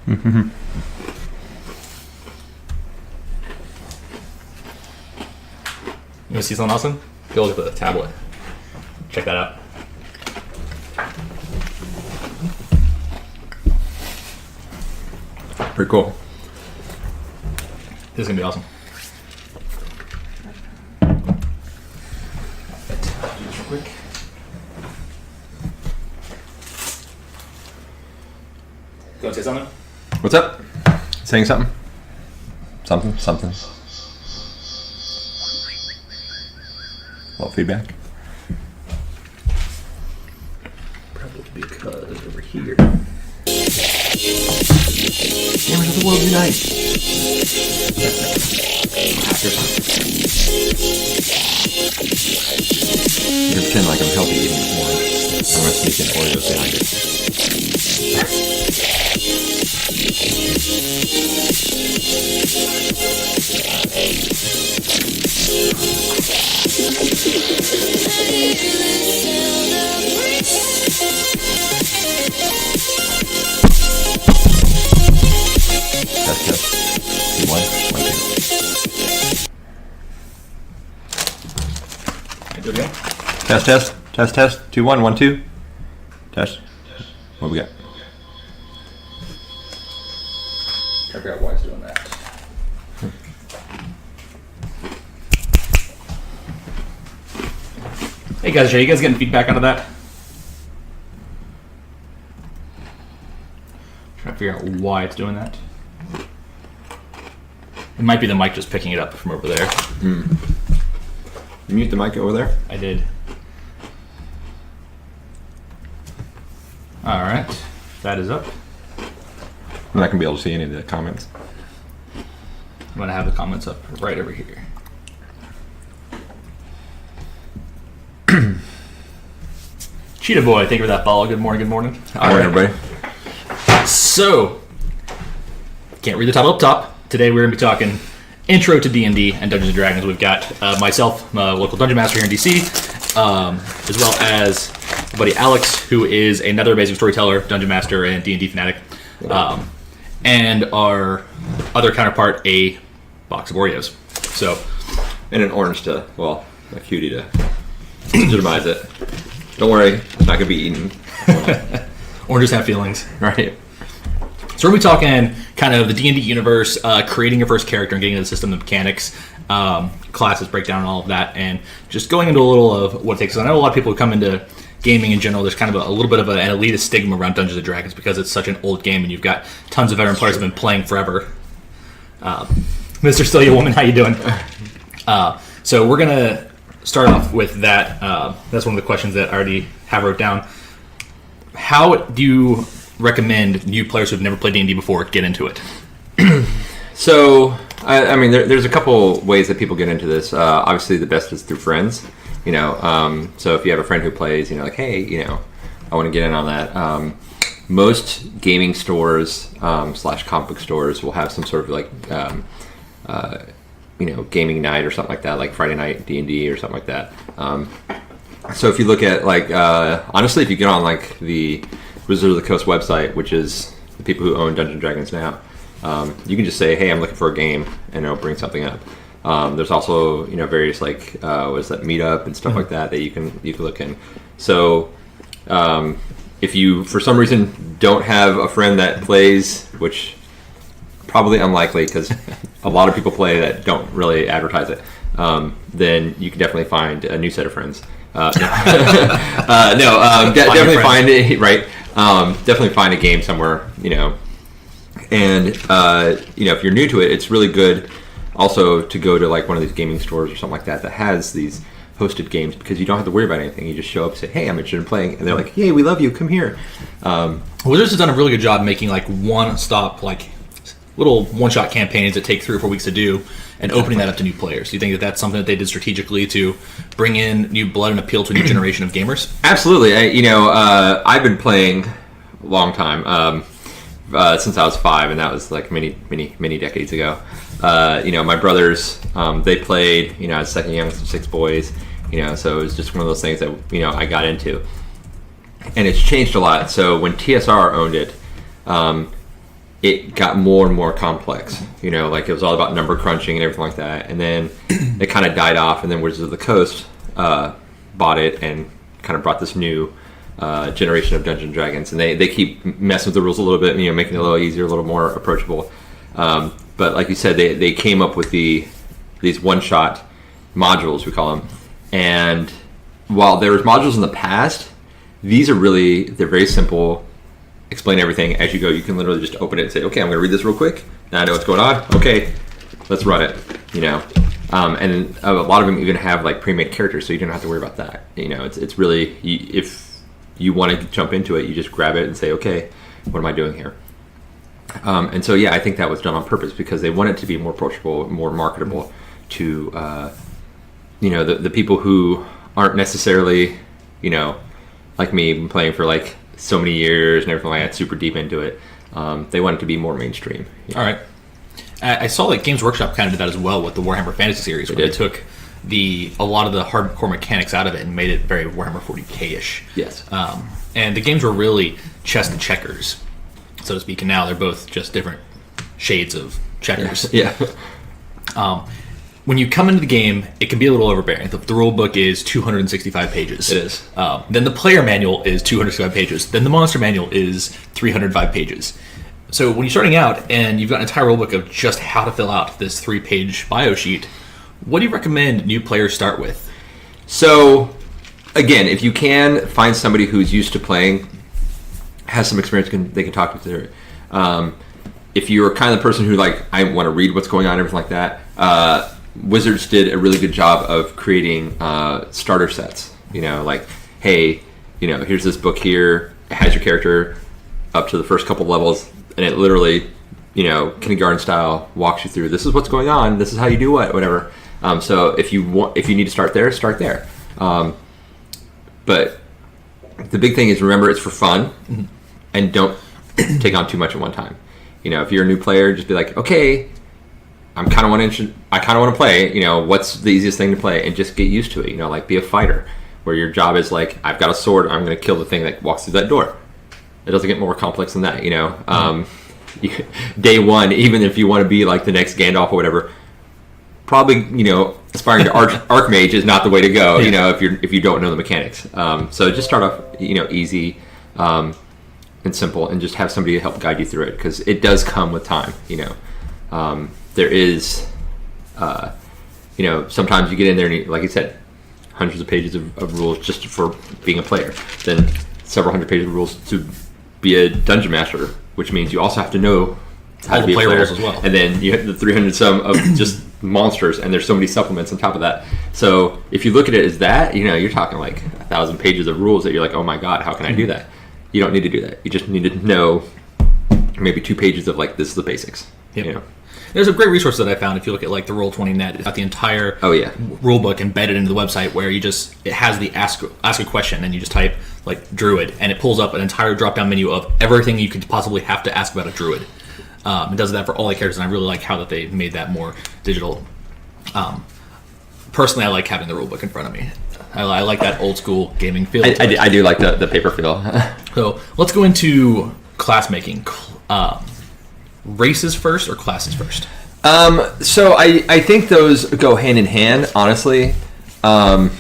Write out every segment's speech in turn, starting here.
Mm-hmm. You want to see something awesome? Go look at the tablet. Check that out. Pretty cool. This is going to be awesome. Real quick. You want to say something? What's up? Saying something? Something. A little feedback. Probably because over here. Gamers of the world unite! You can pretend like I'm healthy eating orange. I'm going to sneak in Oreos behind it. Test. 2, 1, 1, 2. Do it again. Test. 2, 1, 1, 2. Test. What we got? Try to figure out why it's doing that. Hey guys, are you guys getting feedback out of that? Trying to figure out why it's doing that. It might be the mic just picking it up from over there. You mute the mic over there? I did. Alright, that is up. I'm not going to be able to see any of the comments. I'm going to have the comments up right over here. Cheetah Boy, thank you for that follow. Good morning. All right, everybody. So, can't read the title up top. Today we're going to be talking intro to D&D and Dungeons & Dragons. We've got myself, my local Dungeon Master here in DC, as well as my buddy Alex, who is another amazing storyteller, Dungeon Master, and D&D fanatic, and our other counterpart, a box of Oreos. So, And an orange to, well, a cutie to legitimize it. Don't worry, it's not going to be eaten. oranges have feelings. Right. So we're going to be talking kind of the D&D universe, creating your first character and getting into the system, the mechanics, classes, breakdown, and all of that, and just going into a little of what it takes. I know a lot of people who come into gaming in general, there's kind of a little bit of an elitist stigma around Dungeons & Dragons because it's such an old game and you've got tons of veteran players who have been playing forever. Mr. Still Woman, how you doing? So we're going to start off with that. That's one of the questions that I already have wrote down. How do you recommend new players who've never played D&D before get into it? So, I mean, there's a couple ways that people get into this. Obviously, the best is through friends. You know, so if you have a friend who plays, you know, like, hey, you know, I want to get in on that. Most gaming stores / comic book stores will have some sort of like, you know, gaming night or something like that, like Friday night D&D or something like that. So if you look at like, honestly, if you get on like the Wizard of the Coast website, which is the people who own Dungeons & Dragons now, you can just say, hey, I'm looking for a game, and it'll bring something up. There's also, you know, various like, what is that, Meetup and stuff like that you can look in. So if you, for some reason, don't have a friend that plays, which probably unlikely because a lot of people play that don't really advertise it, then you can definitely find a new set of friends. Definitely find it, right? Definitely find a game somewhere, you know. And, you know, if you're new to it, it's really good also to go to like one of these gaming stores or something like that has these hosted games because you don't have to worry about anything. You just show up and say, hey, I'm interested in playing. And they're like, yay, we love you. Come here. Wizards has done a really good job making like one-stop, like little one-shot campaigns that take 3 or 4 weeks to do and opening that up to new players. Do you think that that's something that they did strategically to bring in new blood and appeal to a new generation of gamers? Absolutely. I've been playing a long time, since I was 5, and that was like many decades ago. You know, my brothers, they played, you know, I was second youngest of 6 boys, you know, so it was just one of those things that, you know, I got into. And it's changed a lot. So when TSR owned it, it got more and more complex. You know, like it was all about number crunching and everything like that. And then it kind of died off, and then Wizards of the Coast bought it and kind of brought this new generation of Dungeons & Dragons. And they keep messing with the rules a little bit, you know, making it a little easier, a little more approachable. But like you said, they came up with these one-shot modules, we call them. And while there was modules in the past, they're very simple. Explain everything as you go. You can literally just open it and say, okay, I'm going to read this real quick. Now I know what's going on. Okay, let's run it. You know, and a lot of them even have like pre-made characters, so you don't have to worry about that. You know, it's really, if you want to jump into it, you just grab it and say, okay, what am I doing here? And so, yeah, I think that was done on purpose because they want it to be more approachable, more marketable to, you know, the people who aren't necessarily, you know, like me, been playing for like so many years and everything like that, super deep into it. They want it to be more mainstream. You know? All right. I saw that Games Workshop kind of did that as well with the Warhammer Fantasy series, where they took a lot of the hardcore mechanics out of it and made it very Warhammer 40k-ish. Yes. And the games were really chess and checkers, so to speak, and now they're both just different shades of checkers. Yeah. When you come into the game, it can be a little overbearing. The rule book is 265 pages. It is. Then the player manual is 265 pages. Then the monster manual is 305 pages. So when you're starting out and you've got an entire rule book of just how to fill out this 3-page bio sheet, what do you recommend new players start with? So, again, if you can find somebody who's used to playing, has some experience, they can talk you through it. If you're kind of the person who, like, I want to read what's going on, everything like that, Wizards did a really good job of creating starter sets. You know, like, hey, you know, here's this book here. It has your character up to the first couple levels, and it literally, you know, kindergarten style walks you through. This is what's going on. This is how you do whatever. So if you need to start there, start there. But the big thing is, remember, it's for fun, and don't take on too much at one time. You know, if you're a new player, just be like, okay, I kind of want to play. You know, what's the easiest thing to play, and just get used to it. You know, like be a fighter, where your job is like, I've got a sword, I'm going to kill the thing that walks through that door. It doesn't get more complex than that. You know, day one, even if you want to be like the next Gandalf or whatever, probably, you know, aspiring to Archmage is not the way to go. You know, if you don't know the mechanics. So just start off, you know, easy and simple, and just have somebody to help guide you through it, because it does come with time. You know. There is, you know, sometimes you get in there and, like you said, hundreds of pages of rules just for being a player. Then several hundred pages of rules to be a dungeon master, which means you also have to know how to be a player rules as well. And then you have the 300 some of just monsters, and there's so many supplements on top of that. So if you look at it as that, you know, you're talking like 1,000 pages of rules that you're like, oh my god, how can I do that? You don't need to do that. You just need to know maybe 2 pages of like, this is the basics. Yep. You know. There's a great resource that I found. If you look at like the Roll20 Net, it's got the entire rule book embedded into the website, where it has the ask a question, and you just type like druid, and it pulls up an entire drop down menu of everything you could possibly have to ask about a druid. It does that for all the characters, and I really like how that they made that more digital. Personally, I like having the rule book in front of me. I like that old school gaming feel. I do like the paper feel. So let's go into class making. Races first or classes first? So I think those go hand in hand, honestly. Again,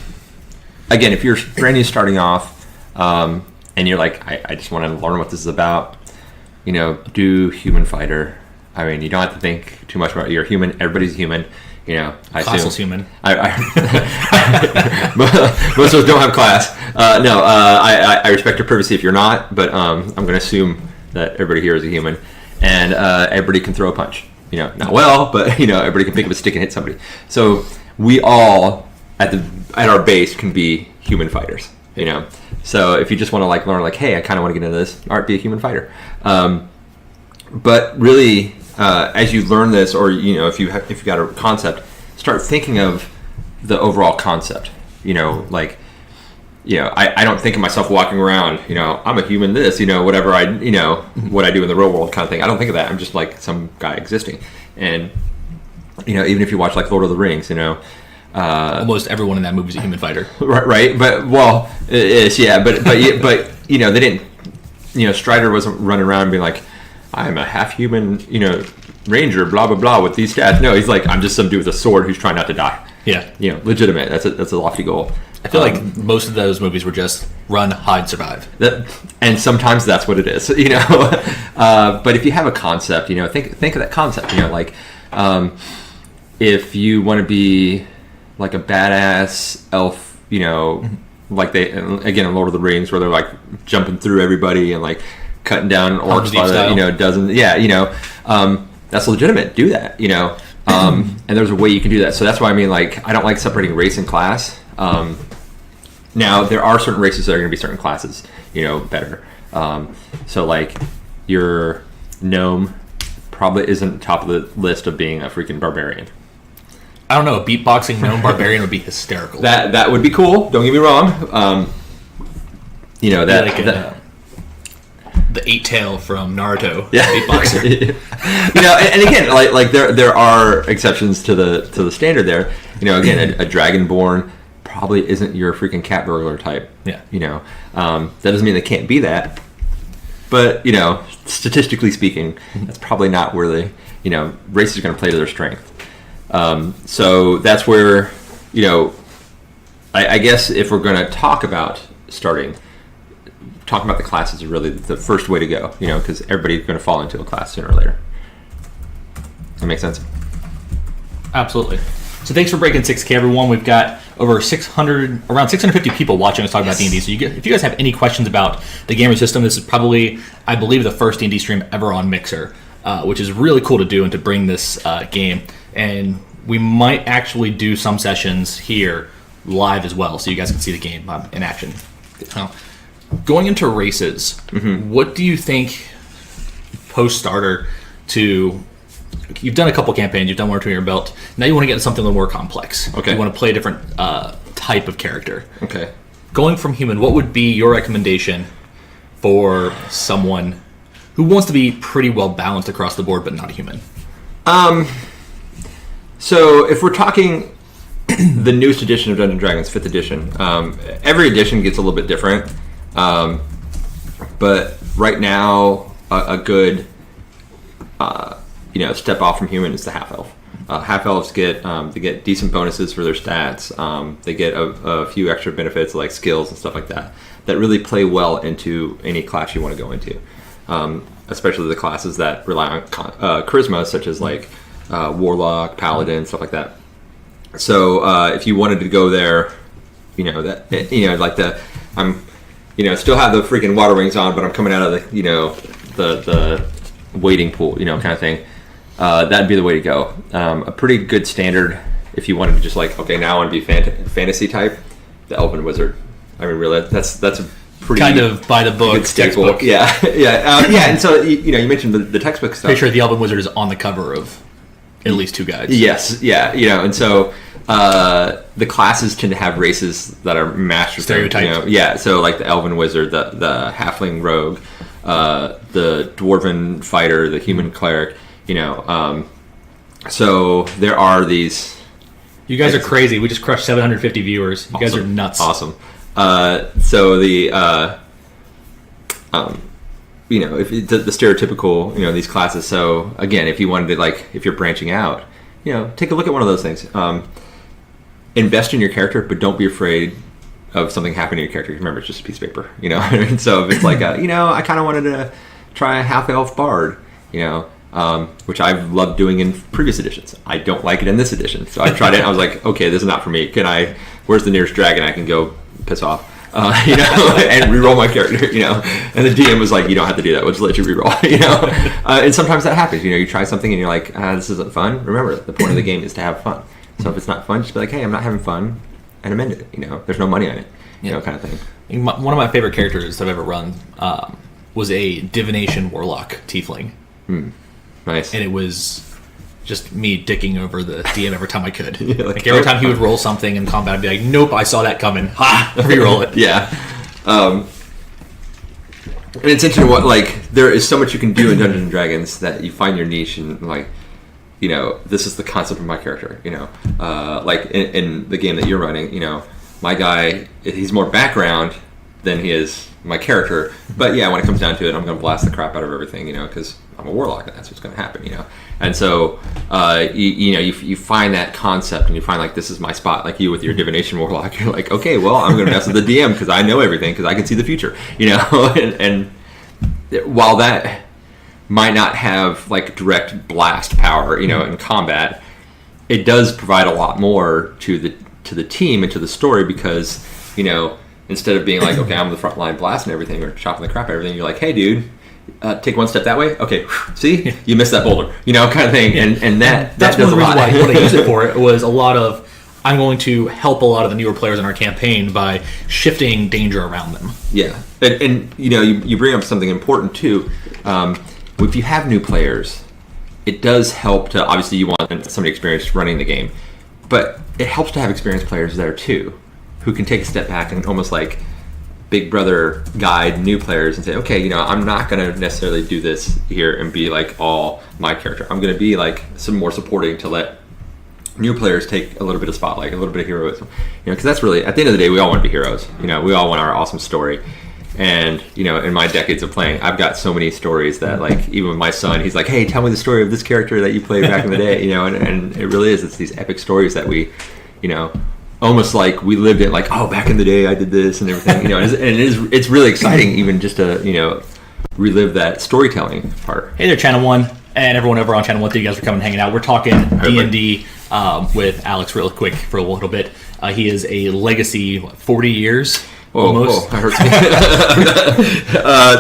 if you're brand new starting off, and you're like, I just want to learn what this is about, you know, do human fighter. I mean, you don't have to think too much about it. You're human. Everybody's human. You know, Class is human. Most of us don't have class. I respect your privacy if you're not, but I'm going to assume that everybody here is a human. And everybody can throw a punch. You know, not well, but, you know, everybody can pick up a stick and hit somebody. So we all, at our base, can be human fighters. You know, so if you just want to like learn, like, hey, I kind of want to get into this, all right, be a human fighter. But really, as you learn this, or, you know, if you've got a concept, start thinking of the overall concept. You know, like, you know, I don't think of myself walking around, you know, I'm a human this, you know, whatever what I do in the real world kind of thing. I don't think of that. I'm just like some guy existing. And, you know, even if you watch like Lord of the Rings, you know. Almost everyone in that movie is a human fighter. Right. But, well, it is, yeah. But you know, they didn't, you know, Strider wasn't running around being like, I'm a half human, ranger, blah blah blah with these stats. No, he's like, I'm just some dude with a sword who's trying not to die. Yeah, legitimate. That's a lofty goal. I feel like most of those movies were just run, hide, survive. And sometimes that's what it is, But if you have a concept, think of that concept. If you want to be like a badass elf, like they again in Lord of the Rings, where they're like jumping through everybody and like cutting down orcs by the that's legitimate. Do that, and there's a way you can do that. So that's why I don't like separating race and class. Now there are certain races that are going to be certain classes, better. So like your gnome probably isn't top of the list of being a freaking barbarian. I don't know. A beatboxing gnome barbarian would be hysterical. That would be cool. Don't get me wrong. The eight tail from Naruto. Yeah. Beatboxer. And again, like there are exceptions to the standard there. Again, a dragonborn probably isn't your freaking cat burglar type. Yeah. That doesn't mean they can't be that. But, statistically speaking, that's probably not where race is going to play to their strength. So that's where, I guess if we're going to talk about talking about the classes is really the first way to go, because everybody's going to fall into a class sooner or later. That makes sense? Absolutely. So thanks for breaking 6K, everyone. We've got around 650 people watching us talk about D&D. So if you guys have any questions about the gamer system, this is probably, I believe, the first D&D stream ever on Mixer, which is really cool to do and to bring this game. And we might actually do some sessions here live as well, so you guys can see the game in action. Going into races, what do you think post-starter to... You've done a couple campaigns, you've done one or two in your belt. Now you want to get into something a little more complex. Okay. You want to play a different type of character. Okay. Going from human, what would be your recommendation for someone who wants to be pretty well balanced across the board but not a human? So if we're talking the newest edition of Dungeons & Dragons, 5th edition, every edition gets a little bit different. But right now, a good... step off from human is the half elf. Half elves get decent bonuses for their stats. They get a few extra benefits like skills and stuff like that really play well into any class you want to go into. Especially the classes that rely on charisma, such as like warlock, paladin, stuff like that. So if you wanted to go there, I'm still have the freaking water wings on, but I'm coming out of the wading pool, kind of thing. That'd be the way to go. A pretty good standard if you wanted to just like, okay, now I want to be fantasy type, the Elven Wizard. Really, that's a pretty kind of by the book textbook. Yeah. And so you mentioned the textbook stuff. Pretty sure the Elven Wizard is on the cover of at least two guides. Yes, yeah, and so the classes tend to have races that are matched with stereotypes. So like the Elven Wizard, the Halfling Rogue, the Dwarven Fighter, the Human Cleric. So there are these. You guys are crazy. We just crushed 750 viewers. You guys are nuts. Awesome. So the if the stereotypical these classes. So again, if you wanted to if you're branching out, take a look at one of those things. Invest in your character, but don't be afraid of something happening to your character. Remember, it's just a piece of paper. And so if it's like I kind of wanted to try a half elf bard. Which I've loved doing in previous editions. I don't like it in this edition. So I tried it and I was like, okay, this is not for me. Where's the nearest dragon I can go piss off? And re-roll my character, And the DM was like, you don't have to do that. We'll just let you re-roll, And sometimes that happens. You try something and you're like, this isn't fun. Remember, the point of the game is to have fun. So if it's not fun, just be like, hey, I'm not having fun, and amend it. There's no money on it, kind of thing. One of my favorite characters I've ever run was a divination warlock tiefling. Nice. And it was just me dicking over the DM every time I could. Every time he would roll something in combat, I'd be like, nope, I saw that coming. Ha! Reroll it. Yeah. And it's interesting there is so much you can do in Dungeons & Dragons that you find your niche and this is the concept of my character, in the game that you're running, my guy, he's more background than he is my character. But yeah, when it comes down to it, I'm going to blast the crap out of everything, because I'm I'm a warlock, and that's what's going to happen, And so, you find that concept, and you find like, this is my spot. Like you with your divination warlock, you're like, okay, well, I'm going to mess with the DM because I know everything because I can see the future, and while that might not have like direct blast power, in combat, it does provide a lot more to the team and to the story because, instead of being like, okay, I'm the front line blasting everything or chopping the crap out of everything, you're like, hey, dude, take one step that way. Okay, see, you missed that boulder, kind of thing, and that's one of the reasons why what I used it for. It was a lot of, I'm going to help a lot of the newer players in our campaign by shifting danger around them. Yeah, and you bring up something important too. If you have new players, it does help to, obviously you want somebody experienced running the game, but it helps to have experienced players there too, who can take a step back and almost like big brother guide new players and say, okay, I'm not going to necessarily do this here and be like all my character. I'm going to be like some more supporting to let new players take a little bit of spotlight, a little bit of heroism, because that's really, at the end of the day, we all want to be heroes. We all want our awesome story. And, in my decades of playing, I've got so many stories that, like, even with my son, he's like, hey, tell me the story of this character that you played back in the day, and it really is. It's these epic stories that we, almost like we lived it, like, oh, back in the day I did this and everything, and it's really exciting even just to, relive that storytelling part. Hey there, Channel 1, and everyone over on Channel 1, thank you guys for coming and hanging out. We're talking D&D with Alex real quick for a little bit. He is a legacy, 40 years. Almost. That hurts me.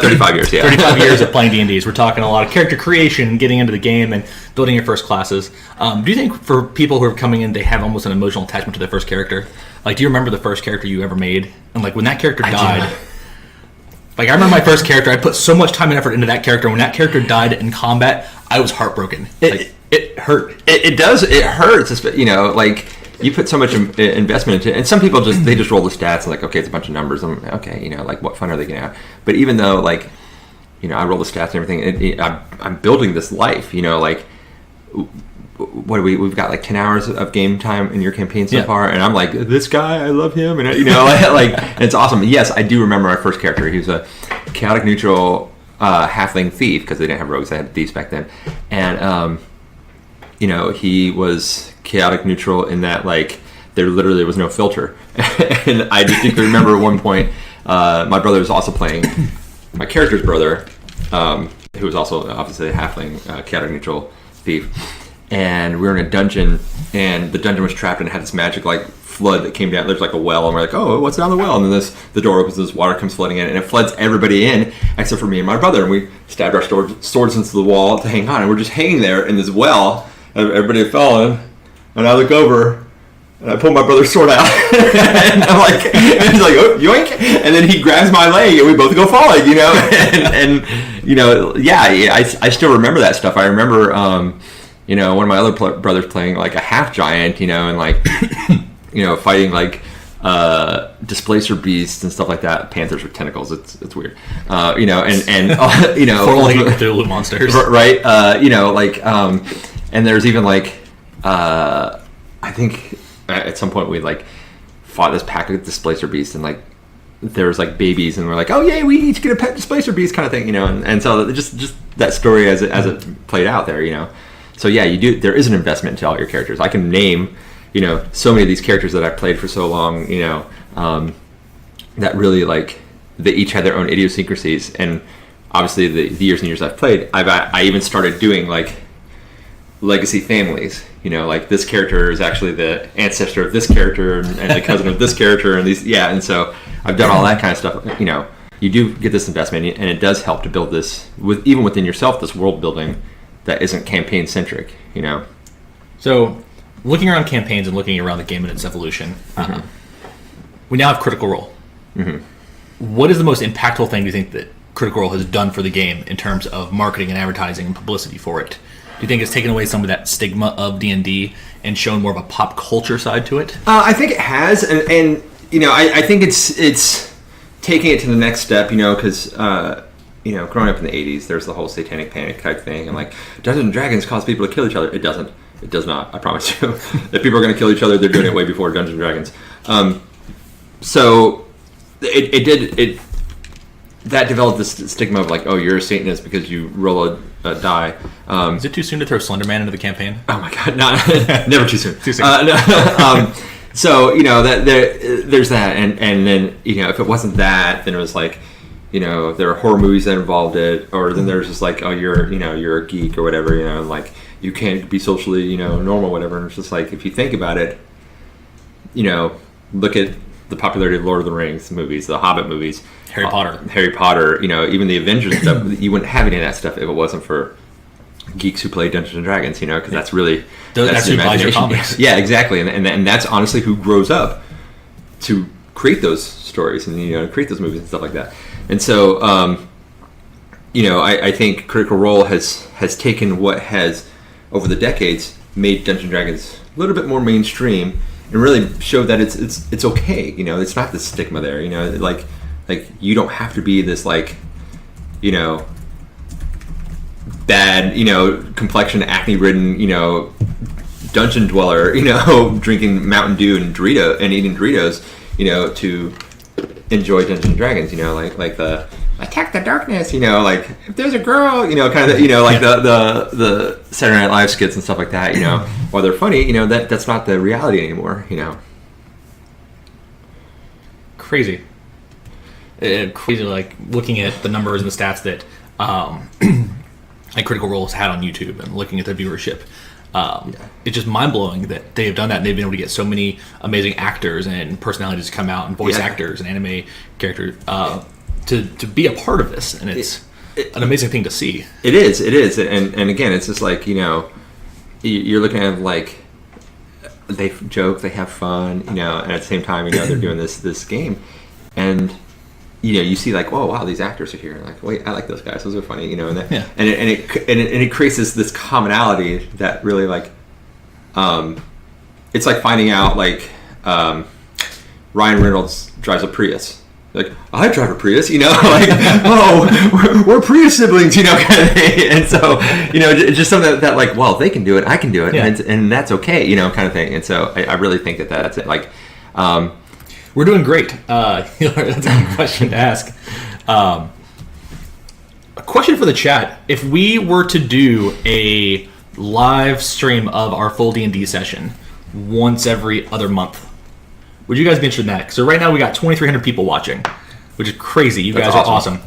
35 years, yeah. 35 years of playing D&Ds. We're talking a lot of character creation, getting into the game, and building your first classes. Do you think for people who are coming in, they have almost an emotional attachment to their first character? Like, do you remember the first character you ever made? And, like, when that character died... Like, I remember my first character, I put so much time and effort into that character. When that character died in combat, I was heartbroken. It hurt. It does. It hurts, like... You put so much investment into it, and some people just roll the stats and like, okay, it's a bunch of numbers. Okay, like what fun are they going to have? But even though like, I roll the stats and everything, I'm building this life. Like, what do we've got like 10 hours of game time in your campaign so far, and I'm like, this guy, I love him, and like, and it's awesome. Yes, I do remember my first character. He was a chaotic neutral halfling thief because they didn't have rogues; they had thieves back then, and he was chaotic neutral in that like there literally was no filter. And I distinctly remember at one point my brother was also playing my character's brother, who was also obviously a halfling chaotic neutral thief, and we were in a dungeon, and the dungeon was trapped and it had this magic like flood that came down. There's like a well, and we're like, oh, what's down the well? And then the door opens, this water comes flooding in, and it floods everybody in except for me and my brother, and we stabbed our swords into the wall to hang on, and we're just hanging there in this well. Everybody had fallen, and I look over, and I pull my brother's sword out, and I'm like, and he's like, oh, yoink, and then he grabs my leg, and we both go falling, and I still remember that stuff. I remember, one of my other brothers playing like a half giant, and like, fighting like displacer beasts and stuff like that. Panthers with tentacles. It's weird, and four-legged Cthulhu monsters, right? And there's even like, I think at some point we like fought this pack of displacer beasts, and like there was like babies, and we're like, oh yay, we each get a pet displacer beast kind of thing, and so just that story as it played out there, So yeah, there is an investment into all your characters. I can name, so many of these characters that I've played for so long, that really like they each had their own idiosyncrasies, and obviously the years and years I've played, I even started doing like legacy families, like this character is actually the ancestor of this character and the cousin of this character, and and so I've done all that kind of stuff. You do get this investment, and it does help to build this even within yourself, this world building that isn't campaign centric. So looking around campaigns and looking around the game and its evolution, we now have Critical Role. What is the most impactful thing you think that Critical Role has done for the game in terms of marketing and advertising and publicity for it? Do you think it's taken away some of that stigma of D&D and shown more of a pop culture side to it? I think it has, and I think it's taking it to the next step, because growing up in the 80s, there's the whole satanic panic type thing, and like Dungeons and Dragons cause people to kill each other. It doesn't. It does not. I promise you. If people are going to kill each other, they're doing it way before Dungeons and Dragons. So it that developed this stigma of like, oh, you're a Satanist because you roll die. Is it too soon to throw Slenderman into the campaign? Oh my god, never too soon. Too soon. So that there's that, and then if it wasn't that, then it was like there are horror movies that involved it, or then there's just like, oh, you're a geek or whatever, and like you can't be socially normal, whatever. And it's just like, if you think about it, look at the popularity of Lord of the Rings movies, the Hobbit movies, Harry Potter, even the Avengers stuff. You wouldn't have any of that stuff if it wasn't for geeks who play Dungeons and Dragons, because that's really that's who buys your comics. Yeah, exactly, and that's honestly who grows up to create those stories and create those movies and stuff like that. And so I think Critical Role has taken what has over the decades made Dungeons and Dragons a little bit more mainstream and really showed that it's okay. It's not the stigma there. Like you don't have to be this like bad complexion, acne ridden dungeon dweller drinking Mountain Dew and eating Doritos to enjoy Dungeons and Dragons. Like the attack the darkness. Like if there's a girl, kind of like the Saturday Night Live skits and stuff like that. While they're funny, that's not the reality anymore. Crazy. Crazy, like looking at the numbers and the stats that like Critical Role has had on YouTube and looking at the viewership. It's just mind-blowing that they have done that and they've been able to get so many amazing actors and personalities to come out and voice actors and anime characters to be a part of this, and it's an amazing thing to see. It is, and again, it's just like you're looking at like they joke, they have fun, and at the same time, they're doing this game, and you see like, whoa, wow, these actors are here. Like, wait, I like those guys; those are funny, and it creates this commonality that really like, it's like finding out like Ryan Reynolds drives a Prius. Like, I drive a Prius, like, oh, we're Prius siblings, kind of thing. And so, it's just something that like, well, if they can do it, I can do it, and that's okay, kind of thing. And so, I really think that's it. Like, we're doing great. That's a good question to ask. A question for the chat: if we were to do a live stream of our full D&D session once every other month, would you guys be interested in that? So right now we got 2,300 people watching, which is crazy. You guys are awesome.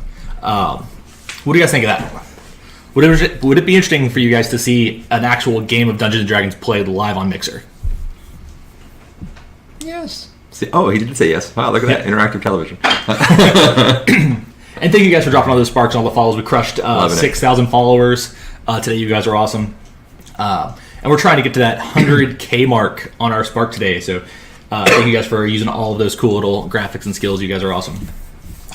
What do you guys think of that? Would it be interesting for you guys to see an actual game of Dungeons & Dragons played live on Mixer? Yes. Oh, he did say yes. Wow, look at that. Interactive television. And thank you guys for dropping all those sparks and all the follows. We crushed 6,000 followers today. You guys are awesome. And we're trying to get to that 100K mark on our Spark today. So thank you guys for using all of those cool little graphics and skills. You guys are awesome.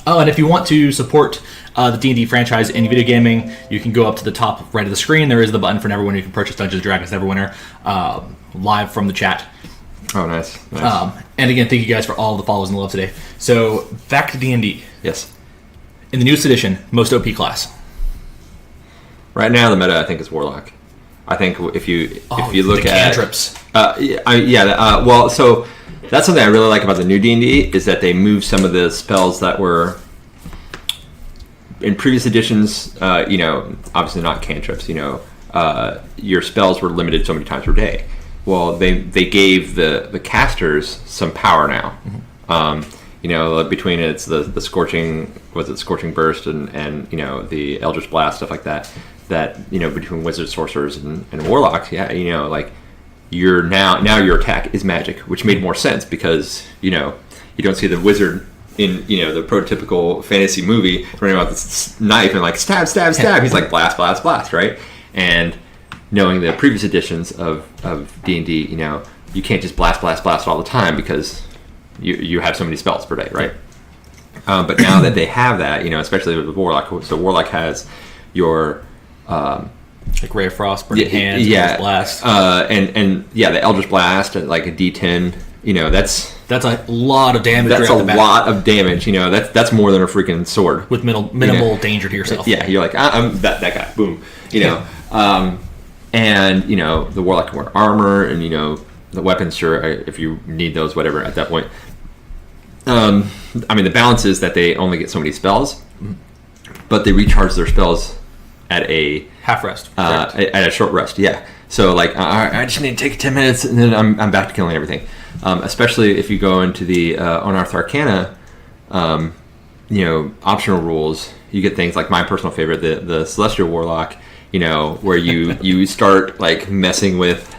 Oh, and if you want to support the D&D franchise in video gaming, you can go up to the top right of the screen. There is the button for Neverwinter. You can purchase Dungeons & Dragons Neverwinter live from the chat. Oh, nice. And again, thank you guys for all the follows and the love today. So, back to D&D. Yes. In the newest edition, most OP class. Right now, the meta, I think, is Warlock. I think if you look at cantrips. Well, so that's something I really like about the new D&D is that they moved some of the spells that were in previous editions. Obviously not cantrips. Your spells were limited so many times per day. Well, they gave the casters some power now. Mm-hmm. Between it's the scorching burst and the Eldritch Blast, stuff like that. That between wizards, sorcerers, and warlocks, like you're now your attack is magic, which made more sense because you don't see the wizard in the prototypical fantasy movie running around with this knife and like stab. He's like blast, right? And knowing the previous editions of D&D, you can't just blast all the time because you have so many spells per day, right? But now that they have that, especially with Warlock, so Warlock has your like Ray of Frost, Burning Hands, Eldritch Blast, and the Eldritch Blast, like a D10. That's a lot of damage. That's a lot of damage. That's more than a freaking sword with minimal danger to yourself. Yeah, you're like I'm that guy. Boom. And the Warlock can wear armor, and the weapons. Sure, if you need those, whatever. At that point, the balance is that they only get so many spells, but they recharge their spells at a half rest. At a short rest. Yeah. So like I just need to take 10 minutes and then I'm back to killing everything. Especially if you go into the Unearthed Arcana, optional rules. You get things like my personal favorite, the Celestial Warlock. Where you start like messing with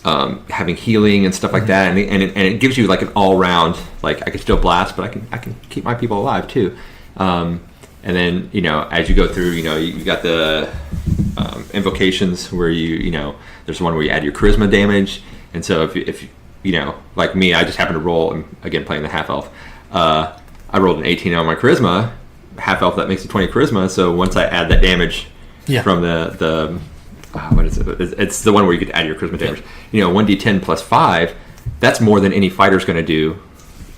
having healing and stuff like that, and it gives you like an all round, like I can still blast, but I can keep my people alive too. And then as you go through, you got the invocations where there's one where you add your charisma damage, and so if like me, I just happen to roll. I'm again playing the half elf. I rolled an 18 on my charisma. Half elf, that makes it 20 charisma. So once I add that damage from the what is it? It's the one where you get to add your charisma damage. 1d10 plus 5. That's more than any fighter's going to do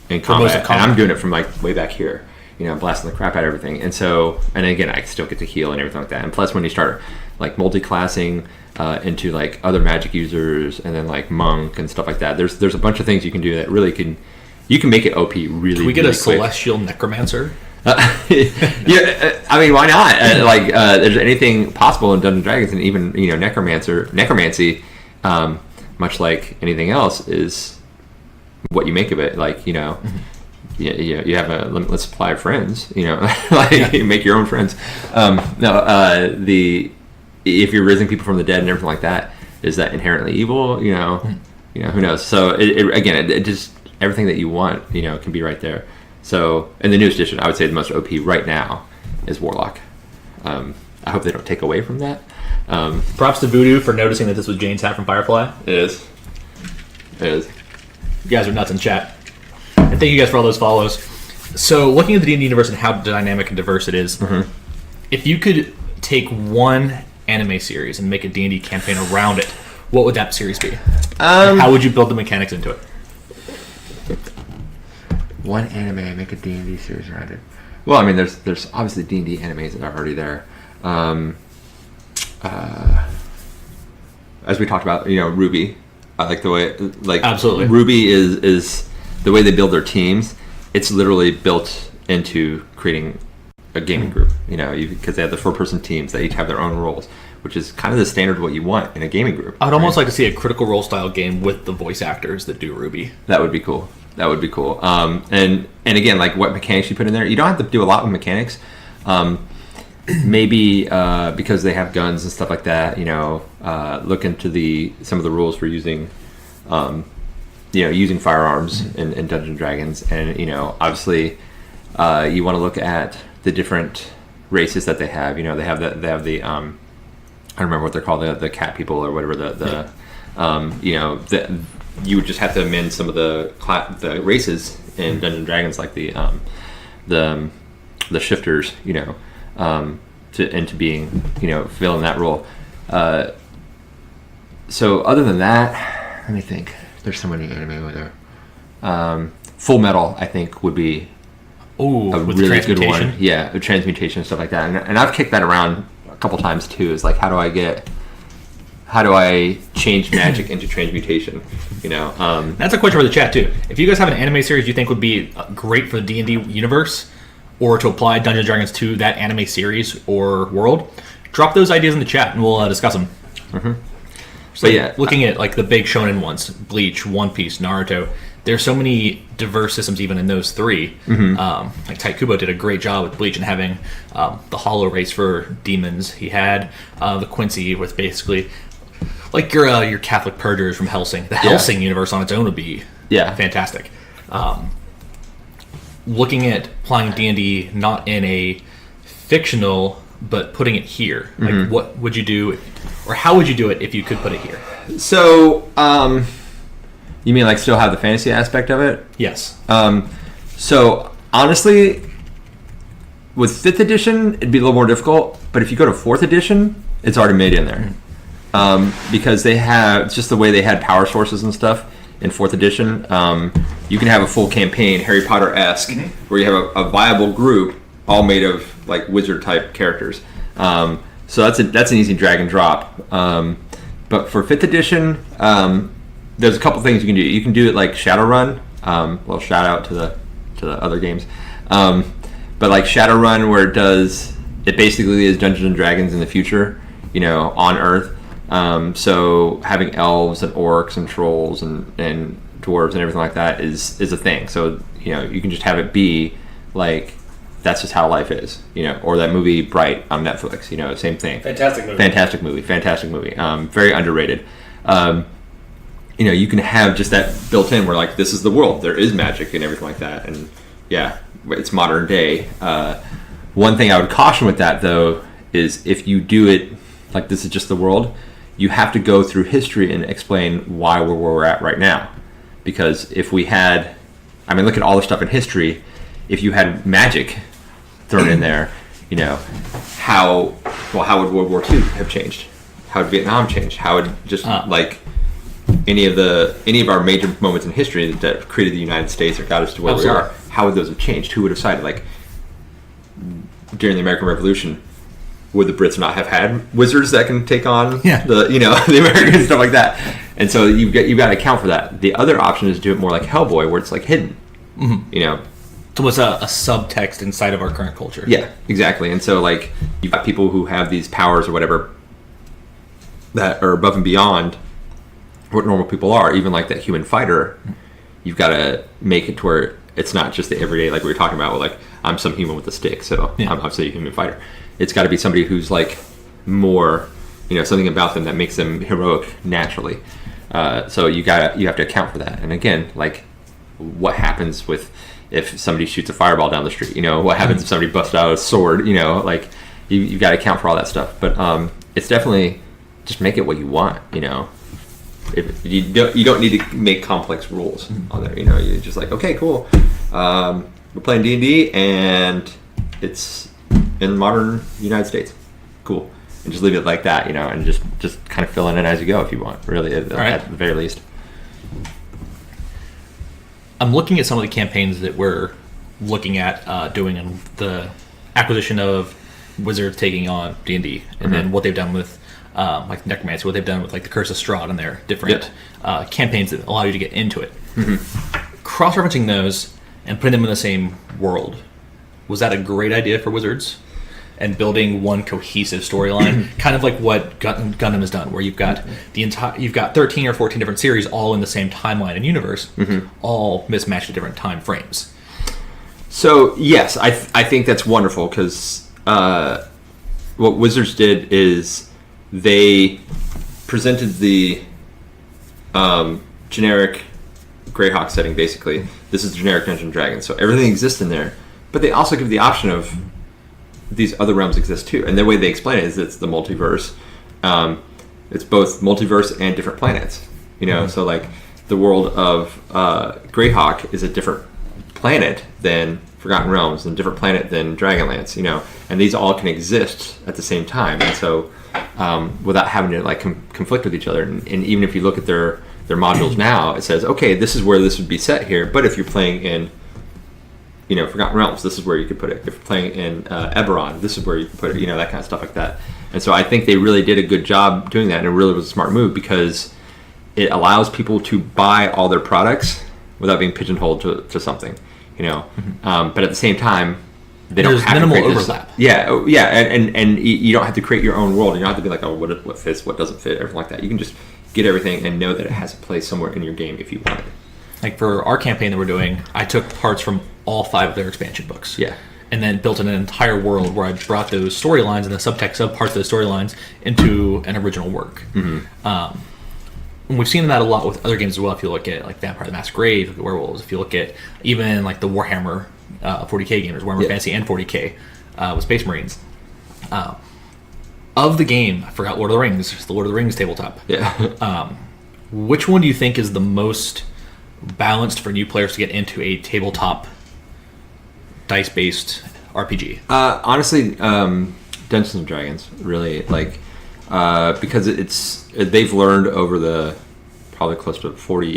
in combat. And I'm doing it from like way back here. Blasting the crap out of everything. And so, and again, I still get to heal and everything like that. And plus, when you start like multi-classing into like other magic users and then like monk and stuff like that, there's a bunch of things you can do that really you can make it OP really. Can we get really a quick. celestial necromancer? Yeah, I mean, why not? There's anything possible in Dungeons & Dragons, and even necromancy, much like anything else, is what you make of it. Like you have a limitless supply of friends. You make your own friends. If you're raising people from the dead and everything like that, is that inherently evil? Who knows? So it just everything that you want, can be right there. So, in the newest edition, I would say the most OP right now is Warlock. I hope they don't take away from that. Props to Voodoo for noticing that this was Jane's hat from Firefly. It is. You guys are nuts in chat. And thank you guys for all those follows. So, looking at the D&D universe and how dynamic and diverse it is, if you could take one anime series and make a D&D campaign around it, what would that series be? How would you build the mechanics into it? One anime, make a D&D series around it. Well, I mean, there's obviously D&D animes that are already there. As we talked about, Ruby. I like the way, absolutely. Ruby is the way they build their teams. It's literally built into creating a gaming group. Because they have the 4-person teams. They each have their own roles, which is kind of the standard of what you want in a gaming group. I would almost like to see a Critical Role style game with the voice actors that do Ruby. That would be cool. And again, like what mechanics you put in there, you don't have to do a lot with mechanics. Maybe because they have guns and stuff like that, look into some of the rules for using, using firearms in Dungeons & Dragons, and obviously, you want to look at the different races that they have. They have the I don't remember what they're called, the cat people or whatever. You would just have to amend some of the races in Dungeons & Dragons, like the shifters, into being, filling that role. So other than that, let me think. There's so many anime with there. Full Metal, I think, would be a really good one. Yeah, the transmutation and stuff like that. And I've kicked that around a couple times too. Is like, how do I change magic into transmutation? That's a question for the chat too. If you guys have an anime series you think would be great for the D&D universe, or to apply Dungeons & Dragons to that anime series or world, drop those ideas in the chat and we'll discuss them. So looking at like the big shonen ones, Bleach, One Piece, Naruto, there's so many diverse systems even in those three. Like Taikubo did a great job with Bleach and having the Hollow race for demons. He had the Quincy with basically like your Catholic purgers from Hellsing. The Hellsing universe on its own would be fantastic. Looking at applying D&D not in a fictional, but putting it here. Like, what would you do, or how would you do it if you could put it here? So, you mean like still have the fantasy aspect of it? Yes. So, honestly, with 5th edition, it'd be a little more difficult, but if you go to 4th edition, it's already made in there. Because they have, it's just the way they had power sources and stuff in 4th edition. You can have a full campaign, Harry Potter-esque, where you have a viable group all made of like wizard type characters. So that's an easy drag and drop. But for 5th edition, there's a couple things you can do. You can do it like Shadowrun. Well, shout out to the other games. But like Shadowrun, where it basically is Dungeons and Dragons in the future, on Earth. So having elves and orcs and trolls and dwarves and everything like that is a thing. So you can just have it be like that's just how life is. Or that movie Bright on Netflix. Same thing. Fantastic movie. Very underrated. You can have just that built in where like this is the world. There is magic and everything like that. And yeah, it's modern day. One thing I would caution with that though is if you do it like this is just the world, you have to go through history and explain why we're where we're at right now. Because if we had, look at all the stuff in history. If you had magic thrown in there, how would World War II have changed? How would Vietnam change? How would just like any of our major moments in history that created the United States or got us to where we are? How would those have changed? Who would have sided? Like during the American Revolution, would the Brits not have had wizards that can take on the Americans and stuff like that? And so you've got to account for that. The other option is to do it more like Hellboy, where it's like hidden. Mm-hmm. So it's a subtext inside of our current culture. Yeah, exactly. And so like you've got people who have these powers or whatever that are above and beyond what normal people are. Even like that human fighter, you've got to make it to where it's not just the everyday, like we were talking about, like I'm some human with a stick, so I'm obviously a human fighter. It's got to be somebody who's like more, something about them that makes them heroic naturally. So you have to account for that. And again, like what happens if somebody shoots a fireball down the street? What happens if somebody busts out a sword? Like you've got to account for all that stuff. But it's definitely just make it what you want. If you don't need to make complex rules on there. You're just like, okay, cool. We're playing D&D and it's in the modern United States. Cool. And just leave it like that, and just kind of fill in as you go if you want, really, at the very least. I'm looking at some of the campaigns that we're looking at doing in the acquisition of Wizards taking on D&D, and then what they've done with like Necromancy, what they've done with like the Curse of Strahd and their different campaigns that allow you to get into it. Cross-referencing those and putting them in the same world, was that a great idea for Wizards? And building one cohesive storyline, kind of like what Gundam has done, where you've got you've got 13 or 14 different series all in the same timeline and universe, all mismatched at different time frames. So yes, I think that's wonderful because what Wizards did is they presented the generic Greyhawk setting. Basically, this is generic Dungeons and Dragons, so everything exists in there. But they also give the option of these other realms exist too, and the way they explain it is it's the multiverse. It's both multiverse and different planets. So like the world of Greyhawk is a different planet than Forgotten Realms, and a different planet than Dragonlance. And these all can exist at the same time, and so without having to like conflict with each other. And even if you look at their modules now, it says, okay, this is where this would be set here. But if you're playing in Forgotten Realms, this is where you could put it. If you're playing in Eberron, this is where you could put it, that kind of stuff like that. And so I think they really did a good job doing that, and it really was a smart move because it allows people to buy all their products without being pigeonholed to something, But at the same time, there's minimal overlap. And you don't have to create your own world. You don't have to be like, oh, what fits, what doesn't fit, everything like that. You can just get everything and know that it has a place somewhere in your game if you want it. Like for our campaign that we're doing, I took parts from all 5 of their expansion books. Yeah. And then built an entire world where I brought those storylines and the subtext of parts of those storylines into an original work. And we've seen that a lot with other games as well. If you look at like Vampire the Masquerade, look at Werewolves. If you look at even like the Warhammer 40k gamers, Warhammer Fantasy and 40k with Space Marines. Of the game, I forgot Lord of the Rings. It's the Lord of the Rings tabletop. Yeah. Which one do you think is the most balanced for new players to get into a tabletop dice-based RPG? Honestly, Dungeons and Dragons, really, like because they've learned over the probably close to 40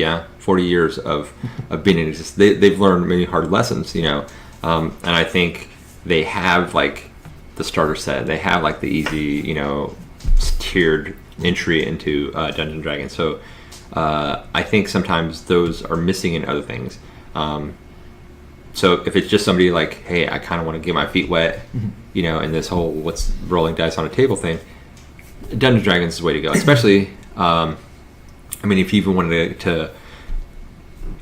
years of being in existence. They've learned many hard lessons, and I think they have like the starter set. They have like the easy, tiered entry into Dungeons and Dragons. So I think sometimes those are missing in other things. So if it's just somebody like, hey, I kind of want to get my feet wet, in this whole what's rolling dice on a table thing, Dungeons & Dragons is the way to go. Especially, if you even wanted to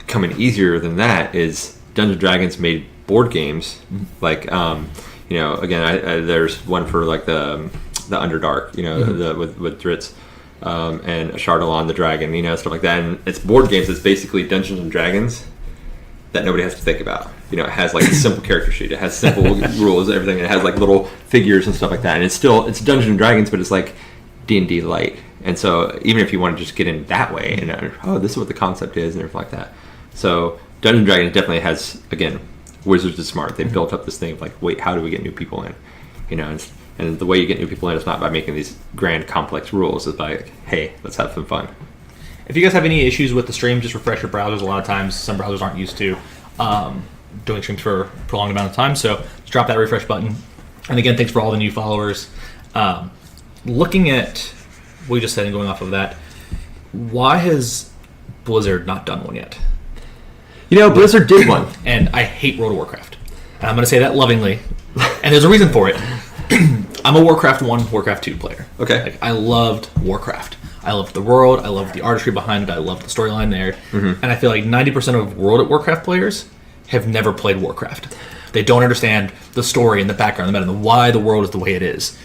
come in easier than that, is Dungeons & Dragons made board games. Like, again, there's one for like the Underdark, with Dritz. And Chardalon the Dragon, stuff like that. And it's board games. It's basically Dungeons and Dragons that nobody has to think about. It has like a simple character sheet. It has simple rules, everything. It has like little figures and stuff like that. And it's Dungeons and Dragons, but it's like D&D light. And so even if you want to just get in that way, and this is what the concept is, and everything like that. So Dungeons and Dragons definitely has, again, Wizards is smart. They built up this thing of like, wait, how do we get new people in? And the way you get new people in is not by making these grand, complex rules. It's by, hey, let's have some fun. If you guys have any issues with the stream, just refresh your browsers. A lot of times, some browsers aren't used to doing streams for a prolonged amount of time. So just drop that refresh button. And again, thanks for all the new followers. Looking at what you just said and going off of that, why has Blizzard not done one yet? Blizzard did one. And I hate World of Warcraft. And I'm going to say that lovingly. And there's a reason for it. I'm a Warcraft 1, Warcraft 2 player. Okay. I loved Warcraft. I loved the world. I loved the artistry behind it. I loved the storyline there. And I feel like 90% of World of Warcraft players have never played Warcraft. They don't understand the story and the background, the meta, and why the world is the way it is.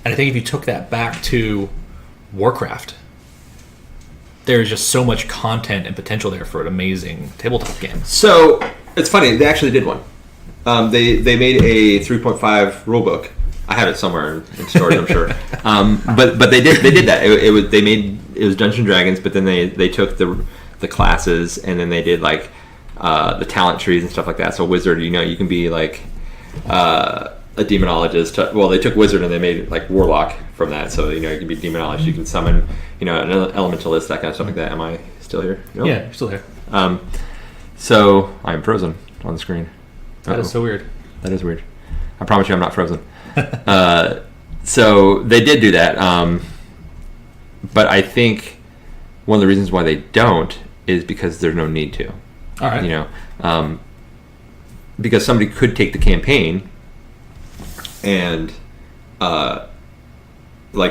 And I think if you took that back to Warcraft, there's just so much content and potential there for an amazing tabletop game. So it's funny. They actually did one. They made a 3.5 rulebook. I have it somewhere in storage, I'm sure. But they did that. It was Dungeons and Dragons, but then they took the classes, and then they did like the talent trees and stuff like that. So wizard, you can be like a demonologist. Well, they took wizard and they made like warlock from that. So you can be demonologist. You can summon an elementalist, that kind of stuff like that. Am I still here? Nope. Yeah, you're still here. So I'm frozen on the screen. That is so weird. That is weird. I promise you I'm not frozen. So they did do that. But I think one of the reasons why they don't is because there's no need to. All right. Because somebody could take the campaign and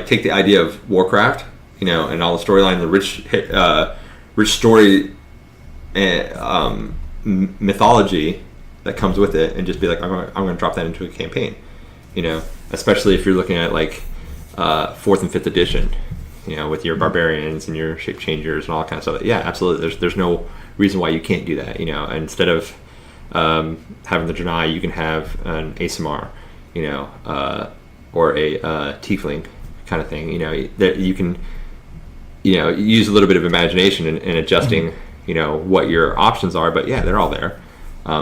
take the idea of Warcraft, and all the storyline, the rich story mythology that comes with it, and just be like, I'm going to drop that into a campaign, especially if you're looking at like 4th and 5th edition, with your barbarians and your shape changers and all that kind of stuff. Yeah, absolutely. There's no reason why you can't do that. And instead of having the Janai, you can have an Asimar, or a tiefling kind of thing. That you can use a little bit of imagination in adjusting what your options are. But yeah, they're all there.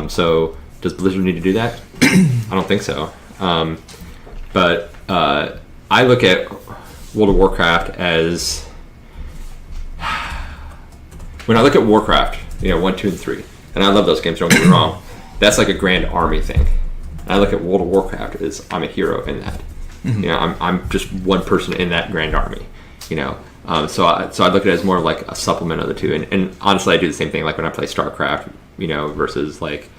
So does Blizzard need to do that? I don't think so. But I look at World of Warcraft as, when I look at Warcraft, 1, 2, and 3, and I love those games, don't get me wrong, that's like a grand army thing. And I look at World of Warcraft as I'm a hero in that. I'm just one person in that grand army. So I look at it as more like a supplement of the two. And honestly, I do the same thing like when I play StarCraft, versus like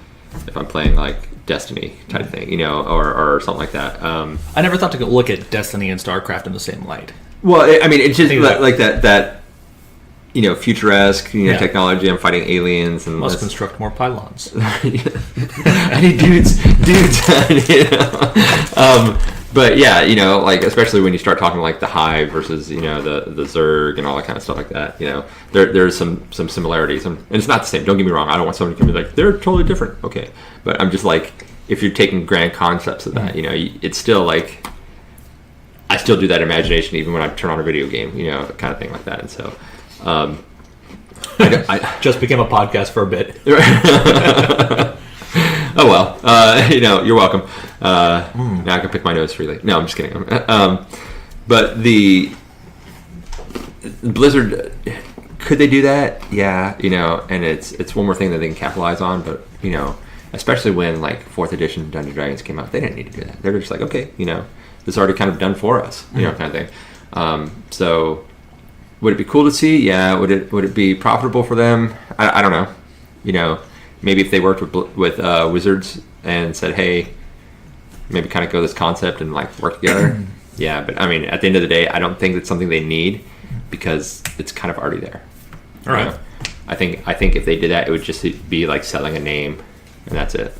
if I'm playing like Destiny type thing, or something like that. I never thought to look at Destiny and StarCraft in the same light. Well, it's just like that futuresque, technology. I'm fighting aliens and must construct more pylons. I need dudes. But yeah, especially when you start talking like the Hive versus the Zerg and all that kind of stuff like that. There's some similarities, and it's not the same. Don't get me wrong. I don't want somebody to be like they're totally different. Okay, but I'm just like, if you're taking grand concepts of that, it's still like I still do that imagination even when I turn on a video game, kind of thing like that. And so. I just became a podcast for a bit. Oh well, you're welcome. Now I can pick my nose freely. No, I'm just kidding. But the Blizzard, could they do that? Yeah, and it's one more thing that they can capitalize on. But especially when like 4th edition Dungeons & Dragons came out, they didn't need to do that. They're just like, okay, this is already kind of done for us, kind of thing. So. Would it be cool to see? Yeah. Would it be profitable for them? I don't know. maybe if they worked with Wizards and said, hey, maybe kind of go this concept and like work together. Yeah, but I mean, at the end of the day, I don't think it's something they need because it's kind of already there. All right. You know? I think if they did that, it would just be like selling a name, and that's it.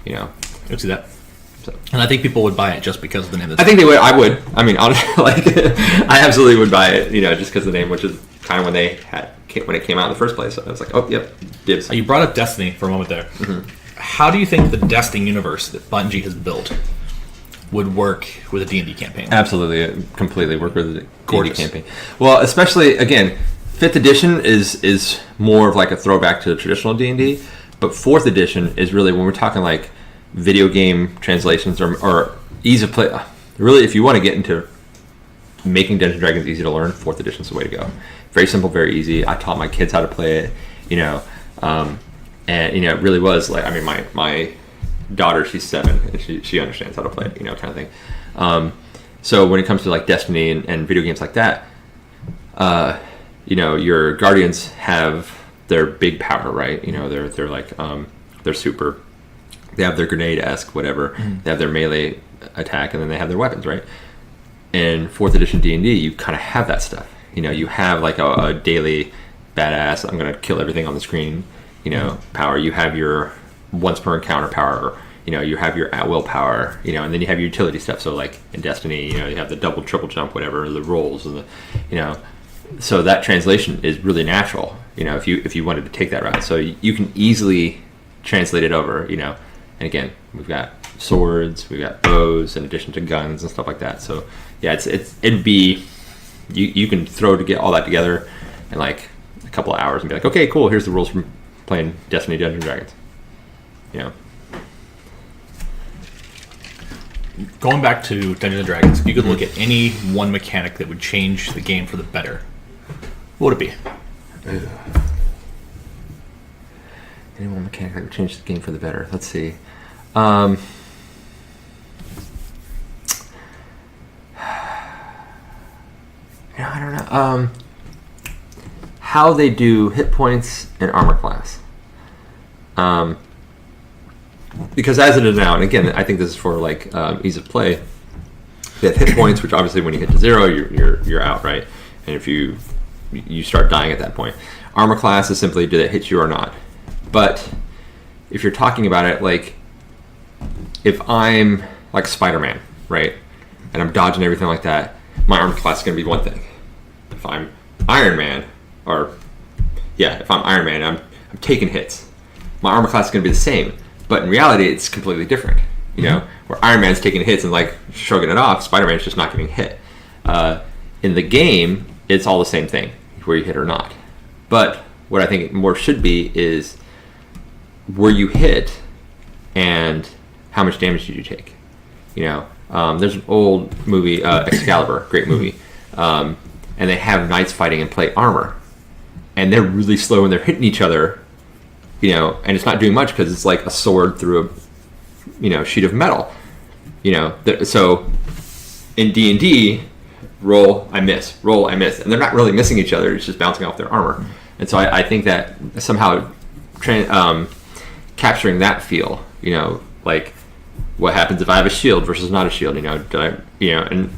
You know. I would see that. So. And I think people would buy it just because of the name. I think they would. I would. I mean, honestly, like I absolutely would buy it. You know, just because of the name, which is kind of when it came out in the first place. So I was like, oh, yep, dibs. You brought up Destiny for a moment there. Mm-hmm. How do you think the Destiny universe that Bungie has built would work with a D&D campaign? Absolutely, completely work with a D&D campaign. Well, especially again, 5th edition is more of like a throwback to the traditional D&D, but 4th edition is really when we're talking like video game translations or ease of play. Really, if you want to get into making Dungeons & Dragons easy to learn, 4th edition is the way to go. Very simple, very easy. I taught my kids how to play it, you know, and you know, it really was like, I mean, my daughter, she's 7, and she understands how to play it, you know, kind of thing. So when it comes to like Destiny and video games like that, you know, your Guardians have their big power, right? You know, they're like they're super. They have their grenade-esque whatever. Mm-hmm. They have their melee attack, and then they have their weapons, right? In 4th edition D&D, you kind of have that stuff. You know, you have like a daily badass, I'm going to kill everything on the screen, you know, power. You have your once per encounter power, you know, you have your at-will power, you know, and then you have your utility stuff. So like in Destiny, you know, you have the double, triple jump, whatever, the rolls, and the, you know, so that translation is really natural, you know, if you wanted to take that route. So you can easily translate it over, you know. And again, we've got swords, we've got bows, in addition to guns and stuff like that. So yeah, it'd be you can throw to get all that together in like a couple of hours and be like, okay, cool. Here's the rules from playing Destiny Dungeons & Dragons. You know. Going back to Dungeons & Dragons, if you could look at any one mechanic that would change the game for the better, what would it be? Any one mechanic that would change the game for the better. Let's see. I don't know. How they do hit points and armor class. Because as it is now, and again, I think this is for like ease of play. They have hit points, which obviously when you hit to 0, you're out, right? And if you start dying at that point. Armor class is simply, did it hit you or not? But if you're talking about it, like if I'm like Spider-Man, right, and I'm dodging everything like that, my armor class is going to be one thing. If I'm Iron Man, if I'm Iron Man, I'm taking hits. My armor class is going to be the same, but in reality, it's completely different. You know, where Iron Man's taking hits and like shrugging it off, Spider-Man's just not getting hit. In the game, it's all the same thing, where you hit or not. But what I think more should be is, were you hit, and how much damage did you take? You know, there's an old movie, Excalibur, great movie, and they have knights fighting in plate armor, and they're really slow when they're hitting each other, you know, and it's not doing much because it's like a sword through a, sheet of metal, you know. So in D&D, roll, I miss, and they're not really missing each other; it's just bouncing off their armor. And so I think that somehow capturing that feel, you know, like what happens if I have a shield versus not a shield, you know,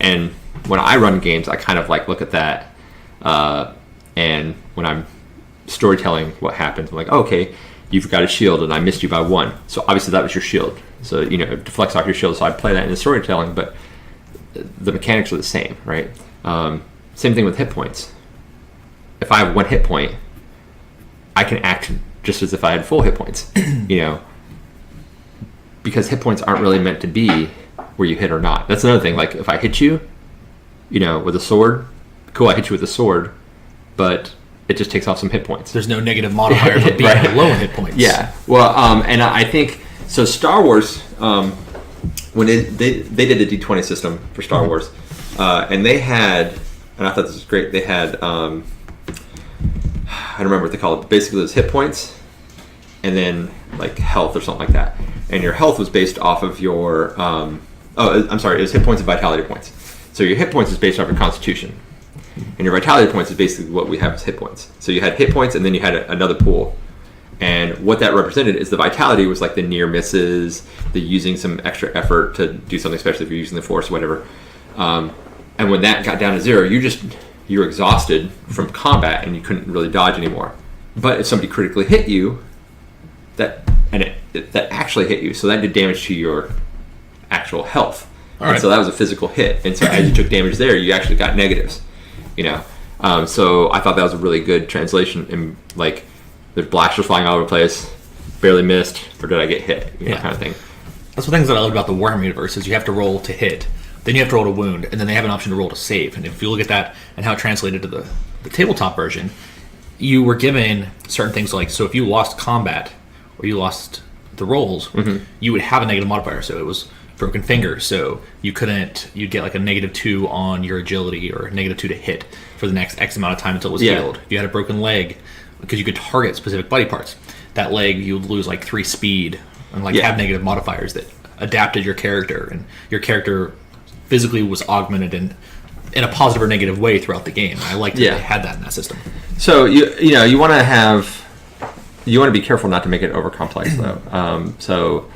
and when I run games, I kind of like look at that, and when I'm storytelling what happens, I'm like, oh, okay, you've got a shield and I missed you by 1, so obviously that was your shield, so you know, it deflects off your shield. So I play that in the storytelling, but the mechanics are the same, right? Same thing with hit points. If I have 1 hit point, I can act just as if I had full hit points, you know, because hit points aren't really meant to be where you hit or not. That's another thing. Like if I hit you, you know, with a sword, cool, I hit you with a sword, but it just takes off some hit points. There's no negative modifier for being right. Low hit points. Yeah. Well, and I think so. Star Wars, when they did a D20 system for Star Wars, and they had, and I thought this was great. They had, I don't remember what they call it, but basically it was hit points, and then like health or something like that. And your health was based off of your, it was hit points and vitality points. So your hit points is based off your constitution, and your vitality points is basically what we have as hit points. So you had hit points, and then you had another pool, And what that represented is the vitality was like the near misses, the using some extra effort to do something, especially if you're using the force or whatever. And when that got down to 0, you're exhausted from combat and you couldn't really dodge anymore. But if somebody critically hit you, that actually hit you, so that did damage to your actual health. And so that was a physical hit. And so as you took damage there, you actually got negatives. So I thought that was a really good translation. And like, there's blasters flying all over the place, barely missed, or did I get hit? Kind of thing. That's one of the things that I love about the Warhammer universe is you have to roll to hit, then you have to roll to wound, and then they have an option to roll to save. And if you look at that and how it translated to the tabletop version, you were given certain things like, so if you lost combat or you lost the rolls, you would have a negative modifier. So it was broken finger, so you'd get like a -2 on your agility or -2 to hit for the next X amount of time until it was healed. If you had a broken leg, because you could target specific body parts, that leg you would lose like 3 speed and have negative modifiers that adapted your character, and your character physically was augmented in a positive or negative way throughout the game. I liked that they had that in that system. So you want to be careful not to make it over complex though. So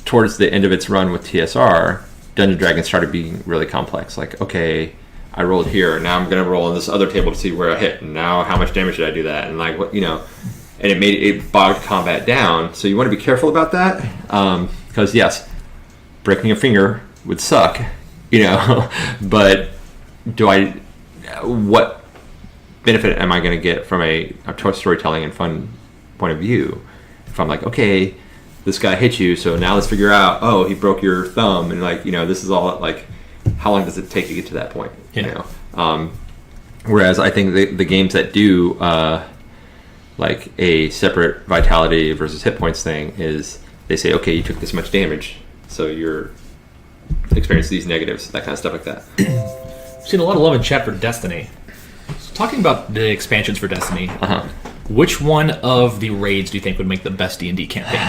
towards the end of its run with TSR, Dungeons & Dragons started being really complex. Like, okay, I rolled here, now I'm going to roll on this other table to see where I hit, and now how much damage did I do that? And like, what, and it bogged combat down. So you want to be careful about that, because yes, breaking a finger would suck, but what benefit am I going to get from a storytelling and fun point of view if I'm like, okay, this guy hit you, so now let's figure out, oh, he broke your thumb, and this is all like, how long does it take to get to that point? Whereas I think the games that do like a separate vitality versus hit points thing is they say, okay, you took this much damage, so you're experiencing these negatives, that kind of stuff like that. I've seen a lot of love in chat for Destiny. So talking about the expansions for Destiny, which one of the raids do you think would make the best D&D campaign?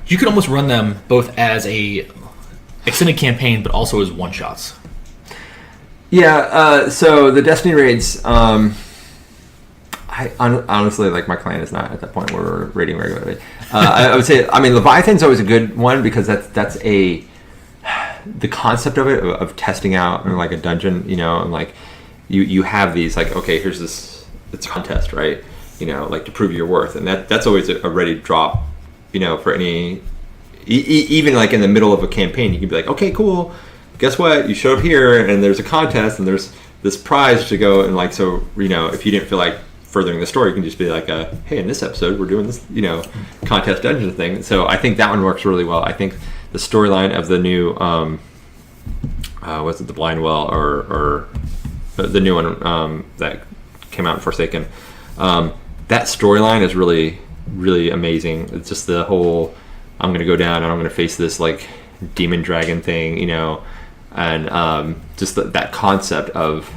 You could almost run them both as a extended campaign, but also as one-shots. Yeah, so the Destiny raids, I honestly, like, my clan is not at that point where we're raiding regularly. I would say, Leviathan's always a good one because that's the concept of it, of testing out like a dungeon, and like you have these, like, okay, here's this, it's a contest, right? Like to prove your worth, and that's always a ready drop, for any, even like in the middle of a campaign, you can be like, okay, cool, guess what? You show up here, and there's a contest, and there's this prize to go, and like, so, if you didn't feel like furthering the story, you can just be like, hey, in this episode, we're doing this, contest dungeon thing. So I think that one works really well. I think the storyline of the new, was it the Blind Well or the new one that came out in Forsaken? That storyline is really, really amazing. It's just the whole, I'm going to go down and I'm going to face this like demon dragon thing, and just that concept of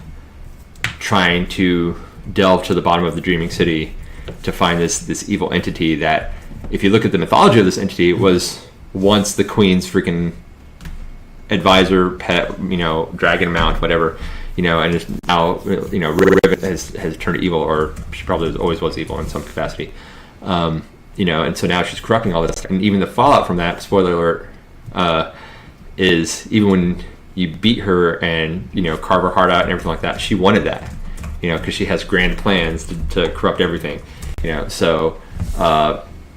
trying to delve to the bottom of the dreaming city to find this evil entity that, if you look at the mythology of this entity, was once the queen's freaking advisor, pet, dragon mount, whatever, and is now, Rivet has turned evil, or she probably always was evil in some capacity, and so now she's corrupting all this. And even the fallout from that, spoiler alert, is even when you beat her and, carve her heart out and everything like that, she wanted that, because she has grand plans to corrupt everything, so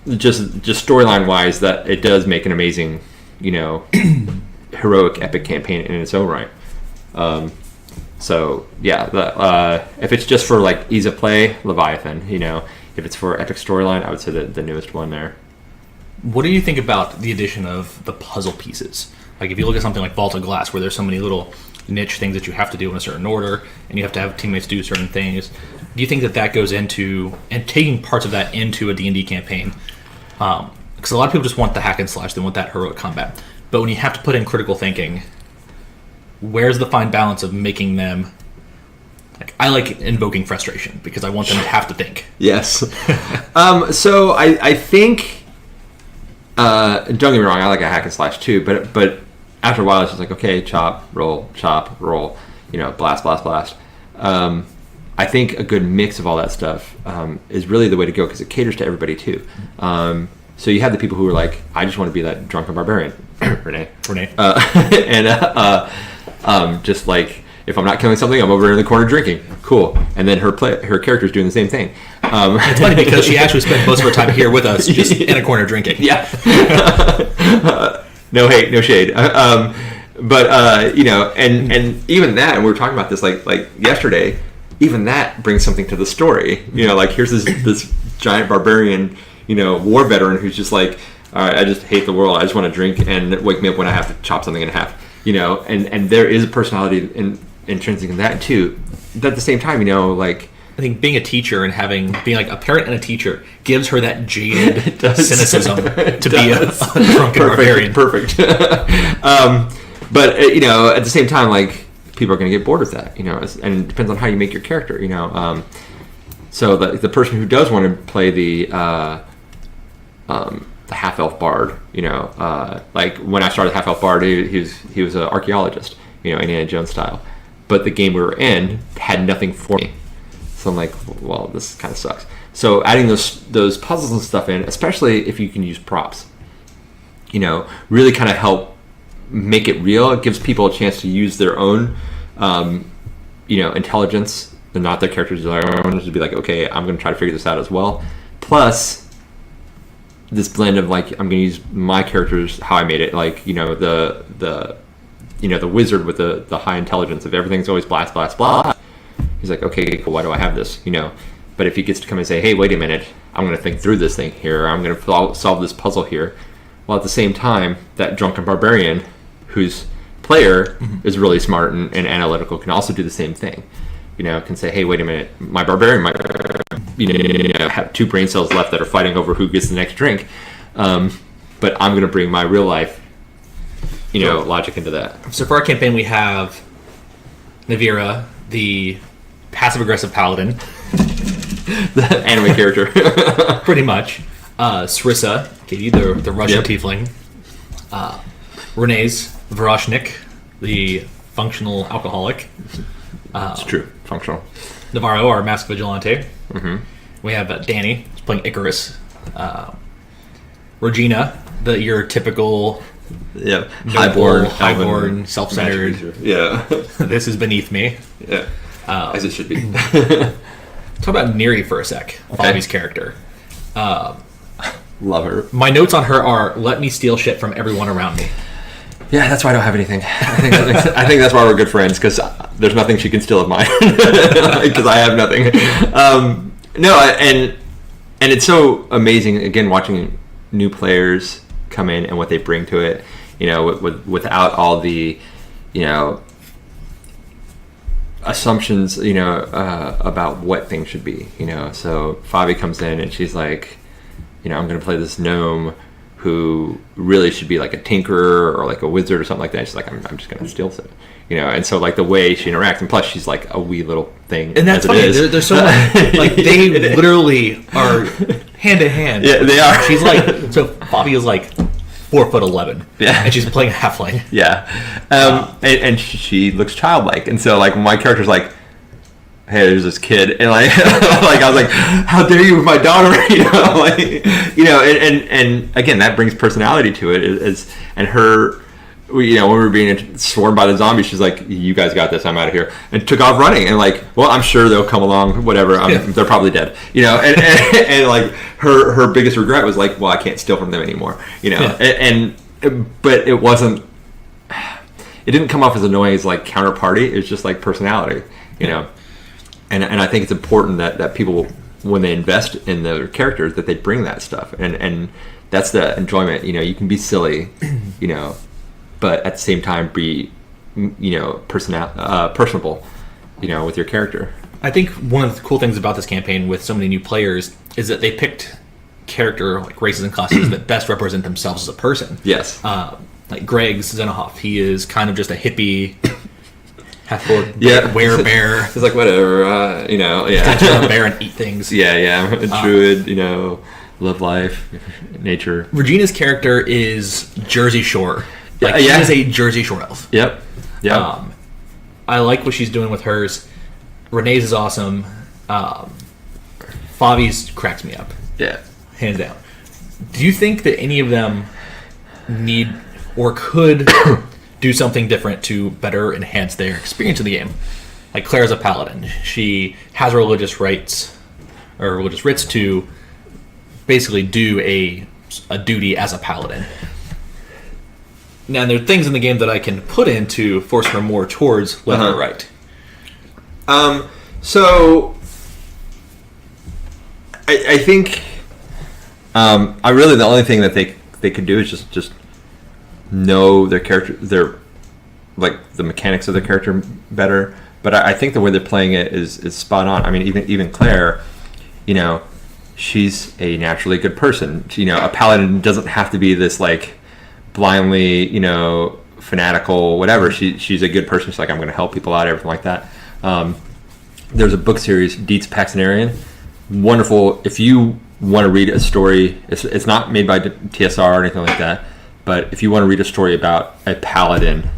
just storyline wise, that it does make an amazing, heroic epic campaign in its own right. So yeah, if it's just for like ease of play, Leviathan, if it's for epic storyline, I would say the newest one there. What do you think about the addition of the puzzle pieces? Like, if you look at something like Vault of Glass, where there's so many little niche things that you have to do in a certain order, and you have to have teammates do certain things, do you think that goes into, and taking parts of that into a D&D campaign? Because a lot of people just want the hack and slash, they want that heroic combat. But when you have to put in critical thinking, where's the fine balance of making them... Like, I like invoking frustration, because I want them to have to think. Yes. So I think... don't get me wrong, I like a hack and slash too, but after a while it's just like, okay, chop, roll, blast, blast, blast. I think a good mix of all that stuff is really the way to go because it caters to everybody too. So you have the people who are like, I just want to be that drunken barbarian, Renee, and just like if I'm not killing something, I'm over in the corner drinking. Cool. And then her character's doing the same thing. It's funny because she actually spent most of her time here with us, just in a corner drinking. Yeah. No hate, no shade. But you know, and even that, and we were talking about this like yesterday. Even that brings something to the story. You know, like here's this giant barbarian, you know, war veteran who's just like, all right, I just hate the world. I just want to drink and wake me up when I have to chop something in half. You know, and there is a personality intrinsic in that too. But at the same time, you know, like I think being a teacher and being like a parent and a teacher gives her that jaded cynicism to be a drunken barbarian. Perfect. But you know, at the same time, like people are going to get bored with that, you know, and it depends on how you make your character, you know. So the person who does want to play the half-elf bard, you know, like when I started half-elf bard, he was an archaeologist, you know, Indiana Jones style. But the game we were in had nothing for me, so I'm like, well, this kind of sucks. So adding those puzzles and stuff in, especially if you can use props, you know, really kind of help make it real. It gives people a chance to use their own, you know, intelligence and not their characters' own, to be like, okay, I'm going to try to figure this out as well. Plus, this blend of like, I'm going to use my characters, how I made it, like, you know, the wizard with the high intelligence of everything's always blast, blast, blast. He's like, okay, cool, why do I have this, you know? But if he gets to come and say, hey, wait a minute, I'm going to think through this thing here, I'm going to solve this puzzle here, while at the same time, that drunken barbarian whose player is really smart and analytical can also do the same thing. You know, can say, hey, wait a minute, my barbarian might, you know, have 2 brain cells left that are fighting over who gets the next drink, but I'm going to bring my real life, you know, logic into that. So for our campaign, we have Navira, the passive-aggressive paladin. The anime character. Pretty much. Sarissa, Katie, the Russian tiefling. Renee's Varashnik, the functional alcoholic. It's true, functional. Navarro, our masked vigilante. Mm-hmm. We have Danny, who's playing Icarus. Regina, your typical highborn, self-centered. Yeah. This is beneath me. Yeah. As it should be. Talk about Neri for a sec. Bobby's character. Love her. My notes on her are: let me steal shit from everyone around me. Yeah, that's why I don't have anything. I think that's why we're good friends, because there's nothing she can steal of mine, because I have nothing. No, and it's so amazing, again, watching new players come in and what they bring to it, you know, without all the, you know, assumptions, you know, about what things should be, you know. So Fabi comes in and she's like, you know, I'm going to play this gnome who really should be like a tinkerer or like a wizard or something like that. She's like, I'm just going to steal it, you know. And so like the way she interacts, and plus she's like a wee little thing, and that's funny. They're so much, like they literally are hand to hand. Yeah, they are. She's like, so Fabi is like 4'11", yeah, and she's playing a halfling. Yeah, and she looks childlike, and so like my character's like, hey, there's this kid, and like, like I was like, how dare you with my daughter, you know, like, you know, and again, that brings personality to it, and her, you know, when we were being swarmed by the zombies, she's like, you guys got this, I'm out of here, and took off running, and like, well, I'm sure they'll come along, whatever, they're probably dead, you know, and like her biggest regret was like, well, I can't steal from them anymore, you know, and but it wasn't, it didn't come off as annoying as like counterparty, it was just like personality, you know. And I think it's important that people, when they invest in their characters, that they bring that stuff. And that's the enjoyment. You know, you can be silly, you know, but at the same time be, you know, personable, you know, with your character. I think one of the cool things about this campaign with so many new players is that they picked character, like races and classes, that best represent themselves as a person. Yes. Like Greg's Xenohoff. He is kind of just a hippie... half-orc, bear. It's like whatever, you know. Yeah, turn a bear and eat things. Yeah, a druid, you know, love life, nature. Regina's character is Jersey Shore. Like she is a Jersey Shore elf. Yep. I like what she's doing with hers. Renee's is awesome. Favi's cracks me up. Yeah. Hands down. Do you think that any of them need or could do something different to better enhance their experience in the game? Like Claire's a paladin. She has religious rites or religious writs to basically do a duty as a paladin. Now, there are things in the game that I can put in to force her more towards left or right. So I think I really the only thing that they could do is just know their character, their like the mechanics of their character better. But I think the way they're playing it is spot on. I mean, even Claire, you know, she's a naturally good person. You know, a paladin doesn't have to be this like blindly, you know, fanatical whatever. She's a good person. She's like, I'm going to help people out, everything like that. There's a book series, Dietz Paxtonarian. Wonderful. If you want to read a story, it's not made by TSR or anything like that, but if you want to read a story about a paladin,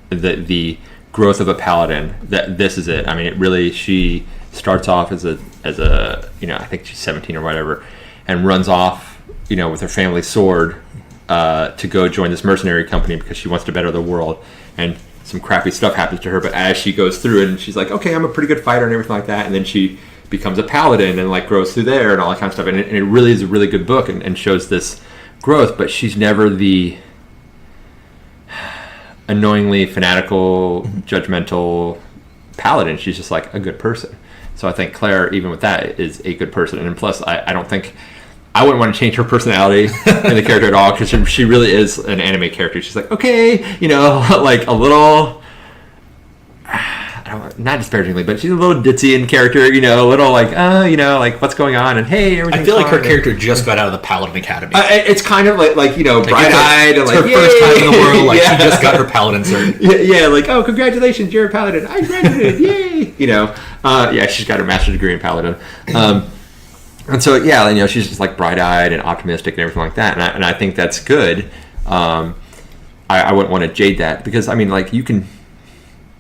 the growth of a paladin, that this is it. I mean, it really, she starts off as a you know, I think she's 17 or whatever, and runs off, you know, with her family sword to go join this mercenary company because she wants to better the world. And some crappy stuff happens to her, but as she goes through it, and she's like, okay, I'm a pretty good fighter and everything like that, and then she becomes a paladin and like grows through there and all that kind of stuff. And it really is a really good book and shows this growth, but she's never the annoyingly fanatical, judgmental paladin. She's just like a good person. So I think Claire, even with that, is a good person. And plus, I don't think I wouldn't want to change her personality in the character at all, because she really is an anime character. She's like, okay, you know, like a little, not disparagingly, but she's a little ditzy in character, you know, a little like, you know, like what's going on, and hey, everything's I feel like her fine. character just got out of the Paladin Academy. It's kind of like you know, Like, bright-eyed and it's like, her first time in the world. Like yeah. she just got her Paladin cert. Yeah, like, oh, congratulations, you're a paladin. I graduated, yay! You know, yeah, she's got her master's degree in paladin. And so, yeah, you know, she's just like bright-eyed and optimistic and everything like that. And I think that's good. I wouldn't want to jade that, because I mean, like, you can,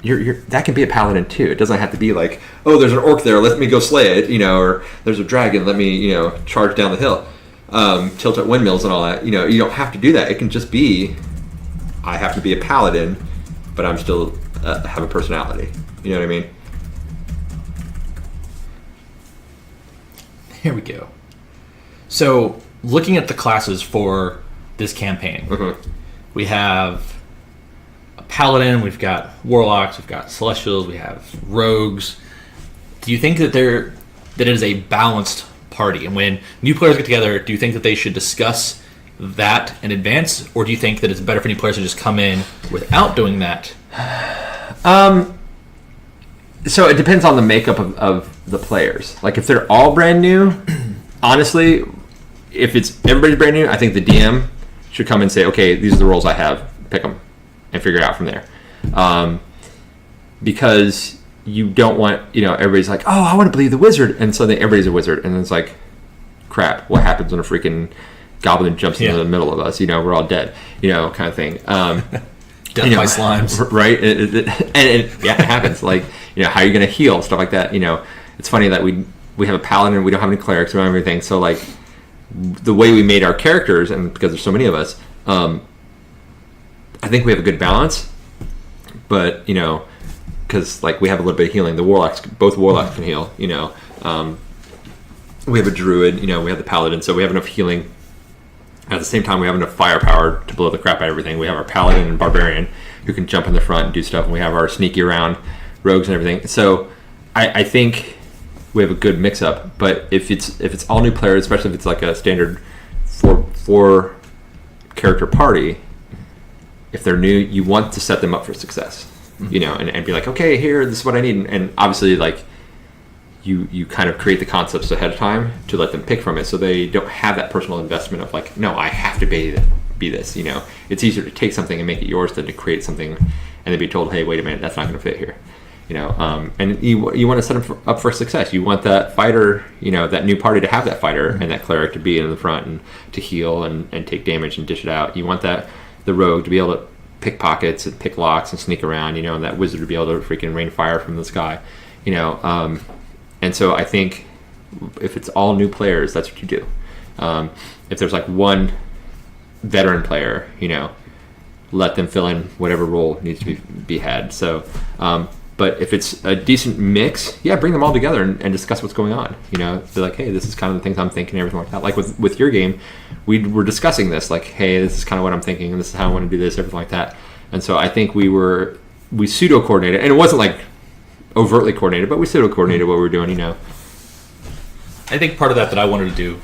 that can be a paladin too. It doesn't have to be like, oh, there's an orc there, let me go slay it, you know, or there's a dragon, let me, you know, charge down the hill, tilt at windmills and all that. You know, you don't have to do that. It can just be, I have to be a paladin, but I'm still have a personality. You know what I mean? Here we go. So, looking at the classes for this campaign, we have a paladin, we've got warlocks, we've got celestials, we have rogues. Do you think that it is a balanced party? And when new players get together, do you think that they should discuss that in advance, or do you think that it's better for new players to just come in without doing that? So it depends on the makeup of the players. Like if they're all brand new, honestly, if it's everybody's brand new, I think the DM should come and say, okay, these are the roles I have, pick them, and figure it out from there. Because you don't want, you know, everybody's like, oh, I want to believe the wizard, and so then everybody's a wizard, and then it's like, crap, what happens when a freaking goblin jumps into the middle of us? You know, we're all dead, you know, kind of thing. Death by slimes. Right? Yeah, it happens. Like, you know, how are you going to heal? Stuff like that. You know, it's funny that we have a paladin, we don't have any clerics, we don't have everything. So, like, the way we made our characters, and because there's so many of us, I think we have a good balance. But, you know, because, like, we have a little bit of healing. Both warlocks can heal, you know. We have a druid, you know, we have the paladin, so we have enough healing. At the same time, we have enough firepower to blow the crap out of everything. We have our paladin and barbarian who can jump in the front and do stuff, and we have our sneaky around rogues and everything. So I think we have a good mix-up. But if it's all new players, especially if it's like a standard four character party, if they're new, you want to set them up for success, you know, and be like, okay, here, this is what I need, and obviously, like, you kind of create the concepts ahead of time to let them pick from it, so they don't have that personal investment of like, no, I have to be this, you know. It's easier to take something and make it yours than to create something and then be told, hey, wait a minute, that's not going to fit here, you know. And you want to set them up for success. You want that fighter, you know, that new party to have that fighter and that cleric to be in the front and to heal and take damage and dish it out. You want the rogue to be able to pick pockets and pick locks and sneak around, you know, and that wizard to be able to freaking rain fire from the sky. And so I think if it's all new players, that's what you do. If there's like one veteran player, let them fill in whatever role needs to be had. So, but if it's a decent mix, bring them all together and discuss what's going on. Be like, hey, this is kind of the things I'm thinking, everything like that. Like with your game, we were discussing this, like, hey, this is kind of what I'm thinking, and this is how I want to do this, everything like that. And so I think we pseudo coordinated, and it wasn't like overtly coordinated, but we pseudo coordinated what we were doing. I think part of that I wanted to do.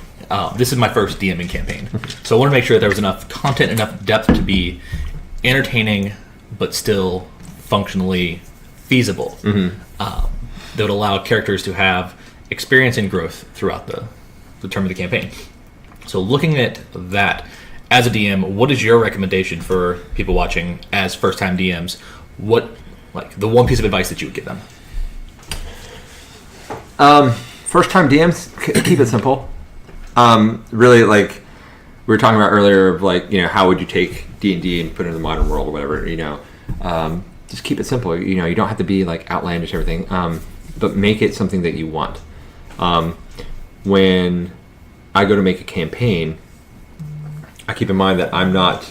This is my first DMing campaign, so I want to make sure that there was enough content, enough depth to be entertaining, but still functionally feasible. That would allow characters to have experience and growth throughout the term of the campaign. So looking at that, as a DM, what is your recommendation for people watching as first-time DMs? What, like, the one piece of advice that you would give them? First-time DMs, keep it simple. Really, like we were talking about earlier, of like, how would you take D&D and put it in the modern world or whatever, just keep it simple. You don't have to be like outlandish everything, but make it something that you want. When I go to make a campaign, I keep in mind that I'm not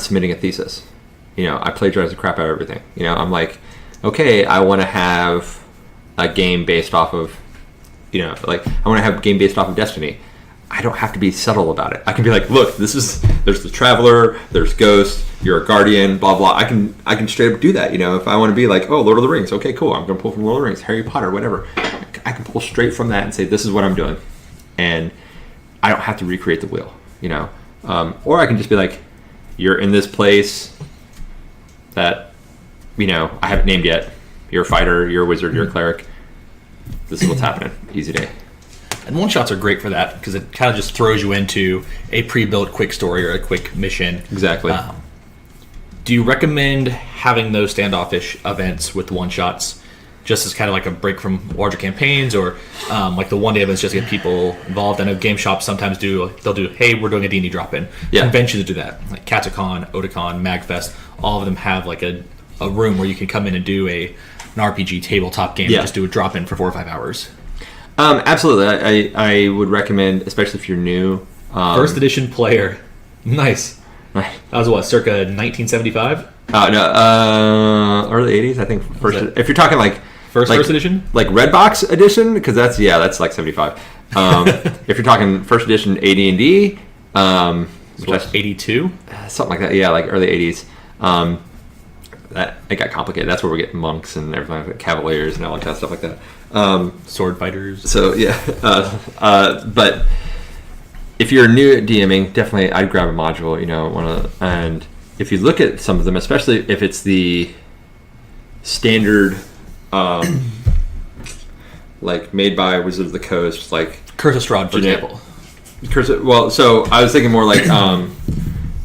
submitting a thesis. I plagiarize the crap out of everything. I'm like, okay, I want to have a game based off of, like, I want to have a game based off of Destiny. I don't have to be subtle about it. I can be like, look, there's the Traveler, there's Ghost, you're a Guardian, blah, blah. I can straight up do that. If I want to be like, oh, Lord of the Rings, okay, cool. I'm going to pull from Lord of the Rings, Harry Potter, whatever. I can pull straight from that and say, this is what I'm doing. And I don't have to recreate the wheel, or I can just be like, you're in this place that, I haven't named yet. You're a fighter, you're a wizard, you're a cleric. This is what's happening. Easy day. And one-shots are great for that because it kind of just throws you into a pre-built quick story or a quick mission. Exactly. Do you recommend having those standoffish events with one-shots just as kind of like a break from larger campaigns, or like the one-day events just to get people involved? I know game shops sometimes they'll do, hey, we're doing a D&D drop-in. Yeah. Conventions do that. Like Catacon, Otakon, Magfest, all of them have like a room where you can come in and do an RPG tabletop game and just do a drop-in for 4 or 5 hours. Absolutely. I would recommend, especially if you're new. First edition player. Nice. That was what, circa 1975? No, early 80s, I think. If you're talking like first edition? Like Redbox edition, because that's like 75. If you're talking first edition AD&D, so 82? Something like that, yeah, like early 80s. It got complicated. That's where we get monks and everything, like cavaliers and all that stuff like that. Sword fighters. So yeah, but if you're new at DMing, definitely I'd grab a module. And if you look at some of them, especially if it's the standard, like made by Wizards of the Coast, like Curse of Strahd, for example. Well, so I was thinking more like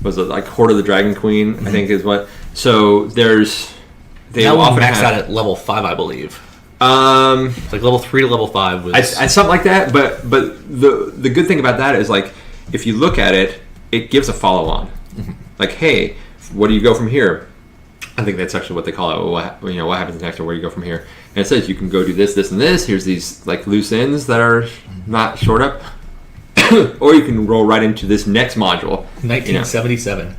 was it like Horde of the Dragon Queen? Mm-hmm. I think is what. So they that will often max out at level 5, I believe. It's like level 3 to level 5 was something like that. But the good thing about that is, like, if you look at it, it gives a follow on. Mm-hmm. Like, hey, what do you go from here? I think that's actually what they call it. What happens next, or where do you go from here? And it says you can go do this, this, and this. Here's these like loose ends that are not shored up, or you can roll right into this next module. 1977.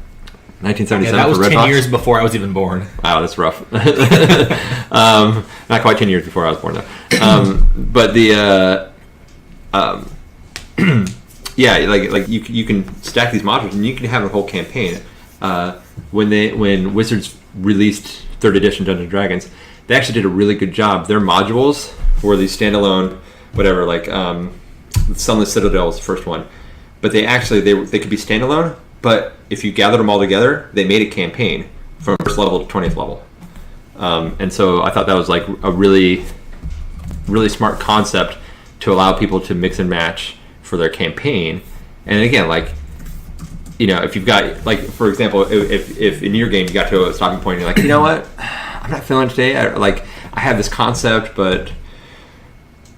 1977. Yeah, that was for 10 Redbox. years before I was even born. Wow, that's rough. Not quite 10 years before I was born, though. But the yeah, like you can stack these modules and you can have a whole campaign. When Wizards released 3rd edition Dungeons & Dragons, they actually did a really good job. Their modules were these standalone, whatever, like Sunless Citadel was the first one, but they could be standalone. But if you gathered them all together, they made a campaign from first level to 20th level. And so I thought that was like a really, really smart concept to allow people to mix and match for their campaign. And again, like, if you've got, like, for example, if in your game you got to a stopping point and you're like, you know what, I'm not feeling it today. I have this concept, but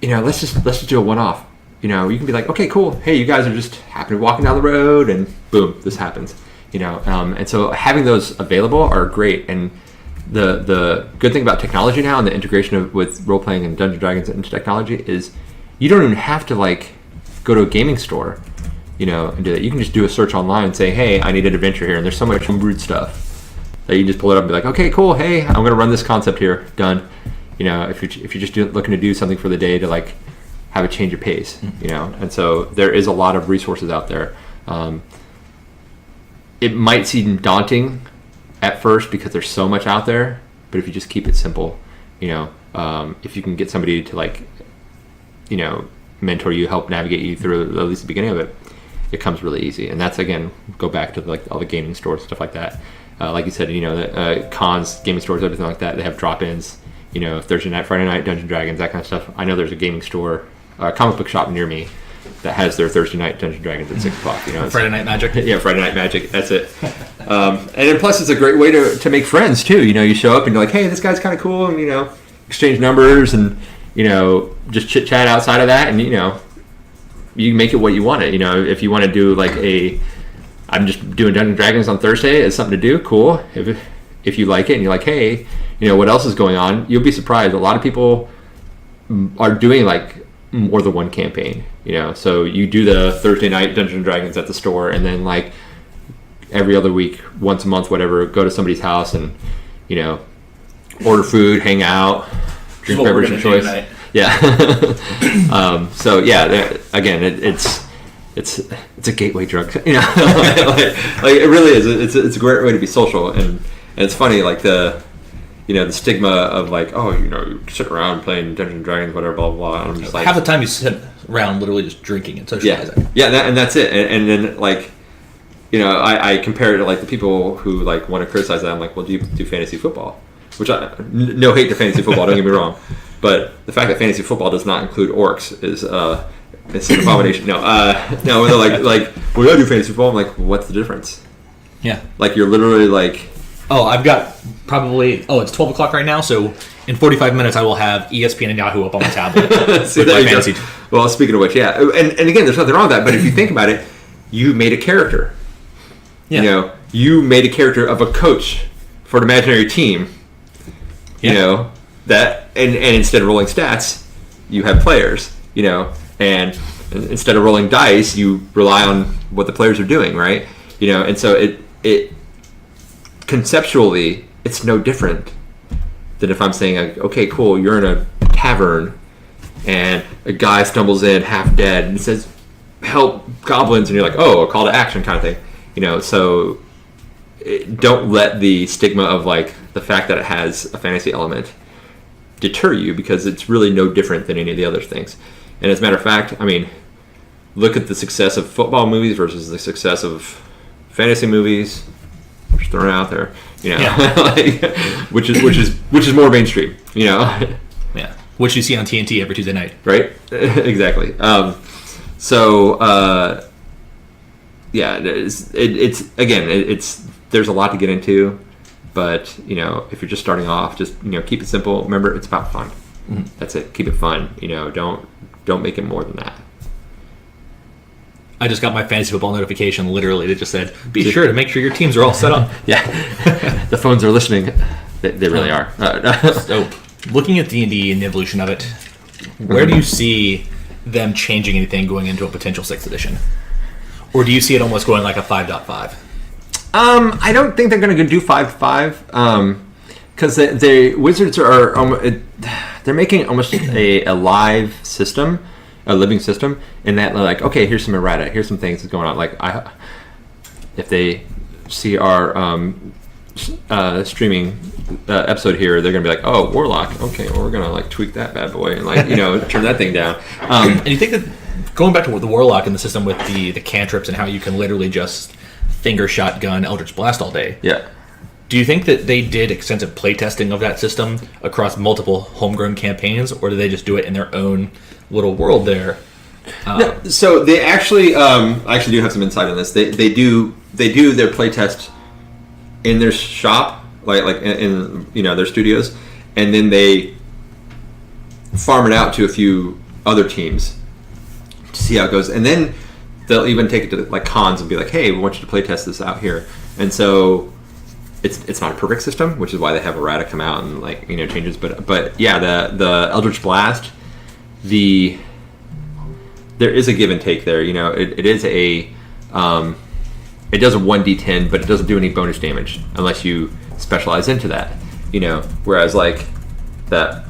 let's just do a one-off. You can be like, okay, cool. Hey, you guys are just happen to be walking down the road, and boom, this happens. And so having those available are great. And the good thing about technology now and the integration with role playing and Dungeons and Dragons into technology is you don't even have to like go to a gaming store, and do that. You can just do a search online and say, hey, I need an adventure here, and there's so much homebrewed stuff that you can just pull it up and be like, okay, cool, hey, I'm going to run this concept here, done. If you're just looking to do something for the day to like have a change of pace, and so there is a lot of resources out there. It might seem daunting at first because there's so much out there, but if you just keep it simple, if you can get somebody to like, mentor you, help navigate you through at least the beginning of it, it comes really easy. And that's, again, go back to like all the gaming stores, stuff like that. Like you said, the cons, gaming stores, everything like that, they have drop-ins, Thursday night, Friday night, Dungeons & Dragons, that kind of stuff. I know there's a gaming store, comic book shop near me that has their Thursday night Dungeons & Dragons at 6 o'clock. Friday Night Magic. Yeah, Friday Night Magic. That's it. And then plus it's a great way to make friends too. You show up and you're like, hey, this guy's kind of cool, and exchange numbers and just chit chat outside of that, and you make it what you want it. If you want to do like I'm just doing Dungeons & Dragons on Thursday as something to do, cool. If you like it and you're like, hey, what else is going on? You'll be surprised. A lot of people are doing like more than one campaign. So you do the Thursday night Dungeons & Dragons at the store, and then like every other week, once a month, whatever, go to somebody's house and order food, hang out, drink beverage of choice. Yeah. So yeah, again, it's a gateway drug. like it really is. It's a great way to be social, and it's funny like the stigma of like, oh, you sit around playing Dungeons and Dragons, whatever, blah blah blah. And I'm just like, half the time you sit around literally just drinking and socializing. Yeah, and that's it. And then like, I compare it to like the people who like want to criticize that. I'm like, well, do you do fantasy football? Which no hate to fantasy football, don't get me wrong, but the fact that fantasy football does not include orcs is it's an abomination. No, they're like, well, I do fantasy football. I'm like, what's the difference? Yeah, like you're literally like, oh, I've got probably it's 12 o'clock right now, so in 45 minutes I will have ESPN and Yahoo up on my tablet. See, with my fantasy. Well, speaking of which, yeah, and again, there's nothing wrong with that, but if you think about it, you made a character. Yeah. You made a character of a coach for an imaginary team. That and instead of rolling stats, you have players, and instead of rolling dice, you rely on what the players are doing, right? And so it conceptually, it's no different than if I'm saying, okay, cool, you're in a tavern and a guy stumbles in half dead and says, help goblins, and you're like, oh, a call to action kind of thing, so don't let the stigma of like the fact that it has a fantasy element deter you, because it's really no different than any of the other things. And as a matter of fact, I mean, look at the success of football movies versus the success of fantasy movies. Just throwing it out there, like, which is more mainstream, Yeah, which you see on TNT every Tuesday night, right? Exactly. Yeah, it's there's a lot to get into, but if you're just starting off, just keep it simple. Remember, it's about fun. Mm-hmm. That's it. Keep it fun. Don't make it more than that. I just got my fantasy football notification. Literally, it just said, "Be sure to make sure your teams are all set up." Yeah, the phones are listening. They really are. So, looking at D&D and the evolution of it, where do you see them changing anything going into a potential 6th edition, or do you see it almost going like a 5.5? I don't think they're going to do 5.5 because the Wizards are they're making almost a live system. A living system, in that like, okay, here's some errata, here's some things that's going on. Like, if they see our streaming episode here, they're gonna be like, oh, Warlock, okay, well, we're gonna like tweak that bad boy and like turn that thing down. And you think that going back to the Warlock and the system with the cantrips and how you can literally just finger shotgun Eldritch Blast all day. Yeah. Do you think that they did extensive playtesting of that system across multiple homegrown campaigns, or do they just do it in their own little world there? No, so they actually, I actually do have some insight on this. They do their playtest in their shop, like in their studios, and then they farm it out to a few other teams to see how it goes, and then they'll even take it to like cons and be like, hey, we want you to playtest this out here. And so it's not a perfect system, which is why they have errata come out and like changes. But yeah, the Eldritch Blast, there is a give and take there. It is a it does a 1d10, but it doesn't do any bonus damage unless you specialize into that. Whereas like that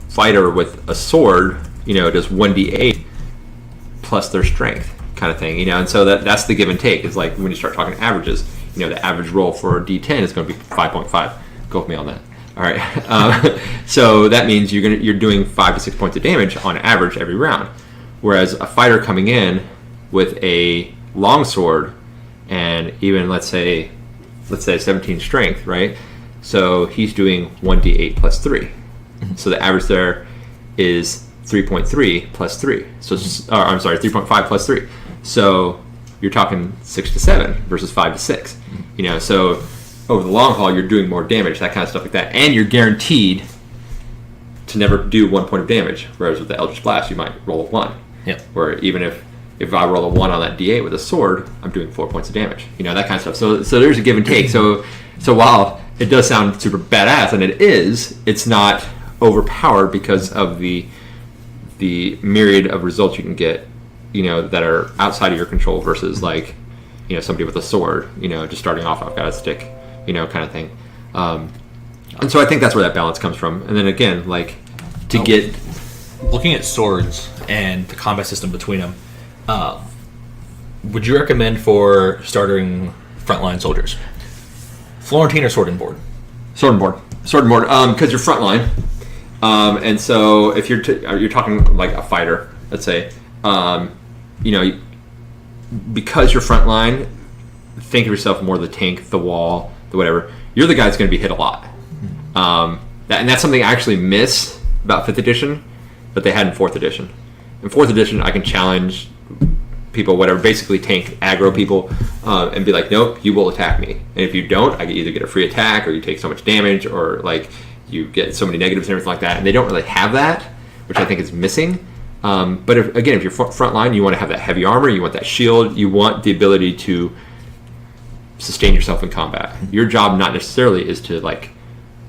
fighter with a sword does 1d8 plus their strength kind of thing. And so that's the give and take. Is like when you start talking averages, the average roll for a d10 is going to be 5.5. Go with me on that. All right. So that means you're doing 5 to 6 points of damage on average every round. Whereas a fighter coming in with a longsword and even let's say 17 strength, right? So he's doing 1d8 plus 3. So the average there is 3.3 plus 3. So I'm sorry, 3.5 plus 3. So you're talking 6 to 7 versus 5 to 6. So over the long haul, you're doing more damage, that kind of stuff like that, and you're guaranteed to never do 1 point of damage. Whereas with the Eldritch Blast, you might roll a 1. Yep. Where even if I roll a 1 on that d8 with a sword, I'm doing 4 points of damage. That kind of stuff. So there's a give and take. So while it does sound super badass, and it is, it's not overpowered because of the myriad of results you can get, that are outside of your control versus like, somebody with a sword, just starting off, I've got a stick, kind of thing. And so I think that's where that balance comes from. And then again, like get looking at swords and the combat system between them, would you recommend for starting frontline soldiers Florentine or sword and board? Sword and board, because you're frontline. And so if you're talking like a fighter, let's say, because you're frontline, think of yourself more the tank, the wall, the whatever. You're the guy that's going to be hit a lot. And that's something I actually miss about 5th edition, but they had in 4th edition. In 4th edition, I can challenge people, whatever, basically tank aggro people, and be like, nope, you will attack me. And if you don't, I either get a free attack, or you take so much damage, or like you get so many negatives and everything like that. And they don't really have that, which I think is missing. But if you're frontline, you want to have that heavy armor, you want that shield, you want the ability to sustain yourself in combat. Your job not necessarily is to like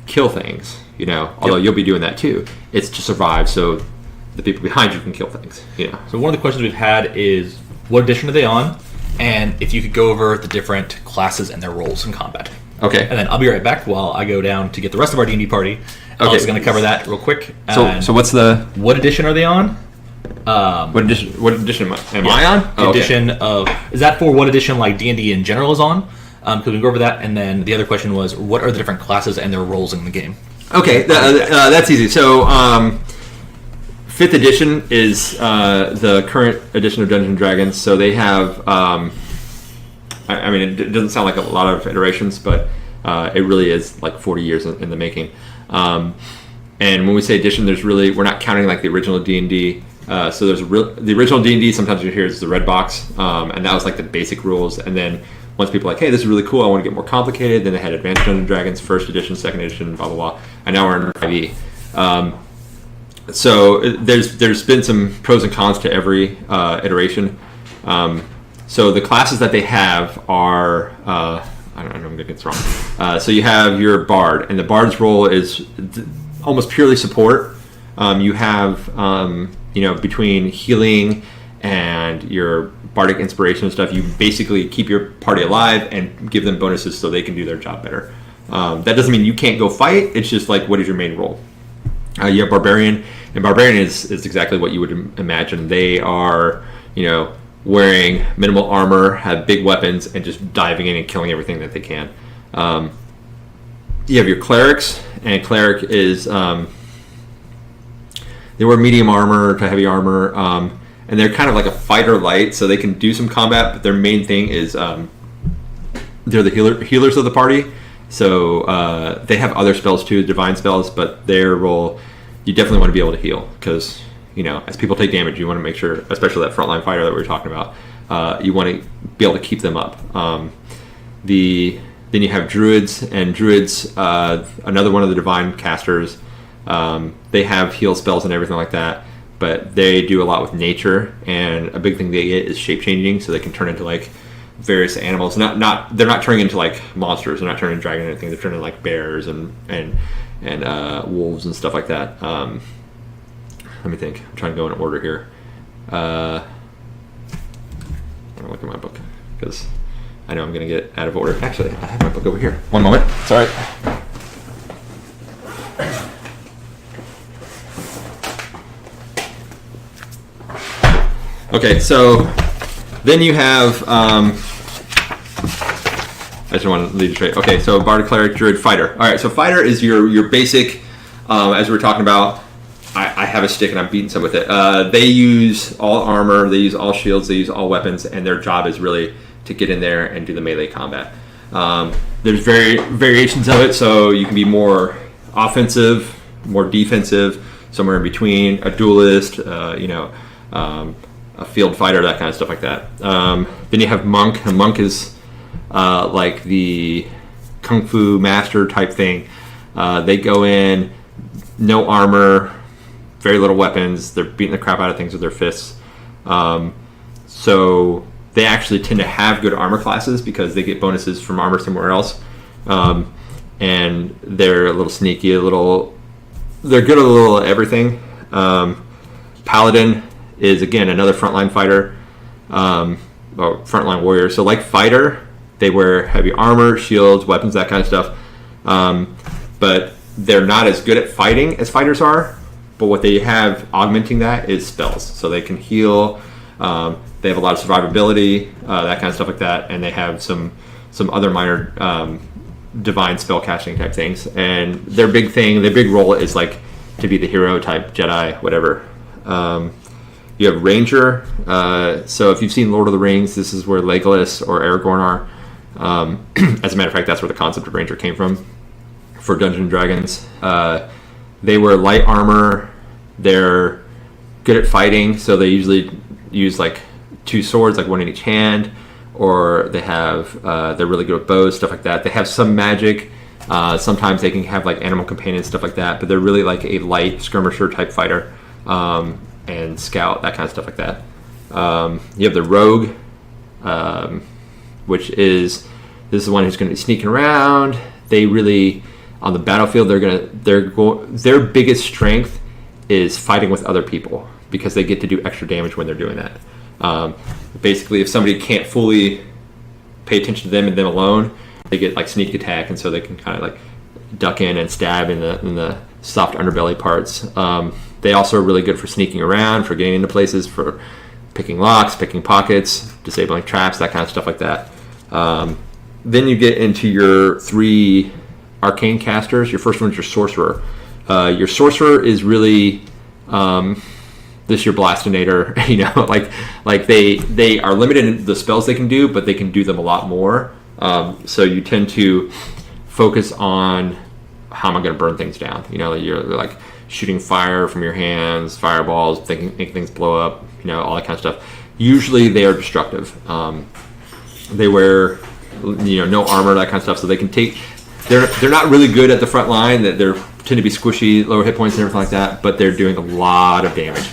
kill things, although you'll be doing that too. It's to survive so the people behind you can kill things. So one of the questions we've had is, what edition are they on? And if you could go over the different classes and their roles in combat. Okay. And then I'll be right back while I go down to get the rest of our D&D party. I was going to cover that real quick. So what's what edition are they on? What edition am I on? Oh, edition of, is that for what edition like D&D in general is on? Because we can go over that. And then the other question was, what are the different classes and their roles in the game? Okay, that's easy. So 5th edition is the current edition of Dungeons and Dragons. So they have, it doesn't sound like a lot of iterations, but it really is like 40 years in the making. And when we say edition, we're not counting like the original D&D. So there's the original D&D. Sometimes you hear is the red box, and that was like the basic rules. And then once people are like, hey, this is really cool, I want to get more complicated, then they had Advanced Dungeons and Dragons, 1st edition, 2nd edition, blah blah blah, and now we're in 5e. So there's been some pros and cons to every iteration. So the classes that they have are I don't know, I'm gonna get this wrong. So you have your bard, and the bard's role is almost purely support. You have between healing and your bardic inspiration and stuff, you basically keep your party alive and give them bonuses so they can do their job better. That doesn't mean you can't go fight. It's just like, what is your main role? You have barbarian, and barbarian is exactly what you would imagine. They are wearing minimal armor, have big weapons, and just diving in and killing everything that they can. You have your clerics, and cleric is they wear medium armor to heavy armor, and they're kind of like a fighter light, so they can do some combat, but their main thing is they're the healers of the party. So they have other spells too, divine spells, but their role, you definitely want to be able to heal, because as people take damage, you want to make sure, especially that frontline fighter that we were talking about, you want to be able to keep them up. Then you have druids, and druids, another one of the divine casters. They have heal spells and everything like that, but they do a lot with nature, and a big thing they get is shape changing, so they can turn into like various animals. They're not turning into like monsters. They're not turning into dragon or anything. They're turning into like bears and wolves and stuff like that. Let me think. I'm trying to go in order here. I'm gonna look at my book because I know I'm gonna get out of order. Actually, I have my book over here. One moment. It's all right. Okay, so then you have. I just want to lead you straight. Okay, so Bard, Cleric, Druid, Fighter. All right, so Fighter is your basic. As we were talking about, I have a stick and I'm beating some with it. They use all armor, they use all shields, they use all weapons, and their job is really to get in there and do the melee combat. There's variations of it, so you can be more offensive, more defensive, somewhere in between, a duelist, a field fighter, that kind of stuff like that. Then you have Monk. A Monk is like the Kung Fu master type thing. They go in, no armor, very little weapons. They're beating the crap out of things with their fists. So they actually tend to have good armor classes because they get bonuses from armor somewhere else. And they're a little sneaky, they're good at a little everything. Paladin is, again, another frontline fighter, or frontline warrior. So like Fighter, they wear heavy armor, shields, weapons, that kind of stuff. But they're not as good at fighting as fighters are. But what they have augmenting that is spells. So they can heal. They have a lot of survivability, that kind of stuff like that. And they have some other minor divine spell casting type things. And their big role is like to be the hero type, Jedi, whatever. You have Ranger. So if you've seen Lord of the Rings, this is where Legolas or Aragorn are. As a matter of fact, that's where the concept of Ranger came from for Dungeons & Dragons. They wear light armor. They're good at fighting, so they usually use like 2 swords, like one in each hand, or they're really good at bows, stuff like that. They have some magic. Sometimes they can have like animal companions, stuff like that, but they're really like a light skirmisher type fighter. And scout, that kind of stuff like that. You have the rogue, which is this is the one who's going to be sneaking around. They really on the battlefield their biggest strength is fighting with other people because they get to do extra damage when they're doing that. Basically, if somebody can't fully pay attention to them and them alone, they get like sneak attack, and so they can kind of like duck in and stab in the soft underbelly parts. They also are really good for sneaking around, for getting into places, for picking locks, picking pockets, disabling traps, that kind of stuff like that. Then you get into your 3 arcane casters. Your first one's your sorcerer. Your sorcerer is really this your blastinator. Like they are limited in the spells they can do, but they can do them a lot more. So you tend to focus on how am I going to burn things down. You're like shooting fire from your hands, fireballs, making things blow up, all that kind of stuff. Usually they are destructive. They wear, no armor, that kind of stuff, so they can take. They're not really good at the front line. That they tend to be squishy, lower hit points and everything like that, but they're doing a lot of damage.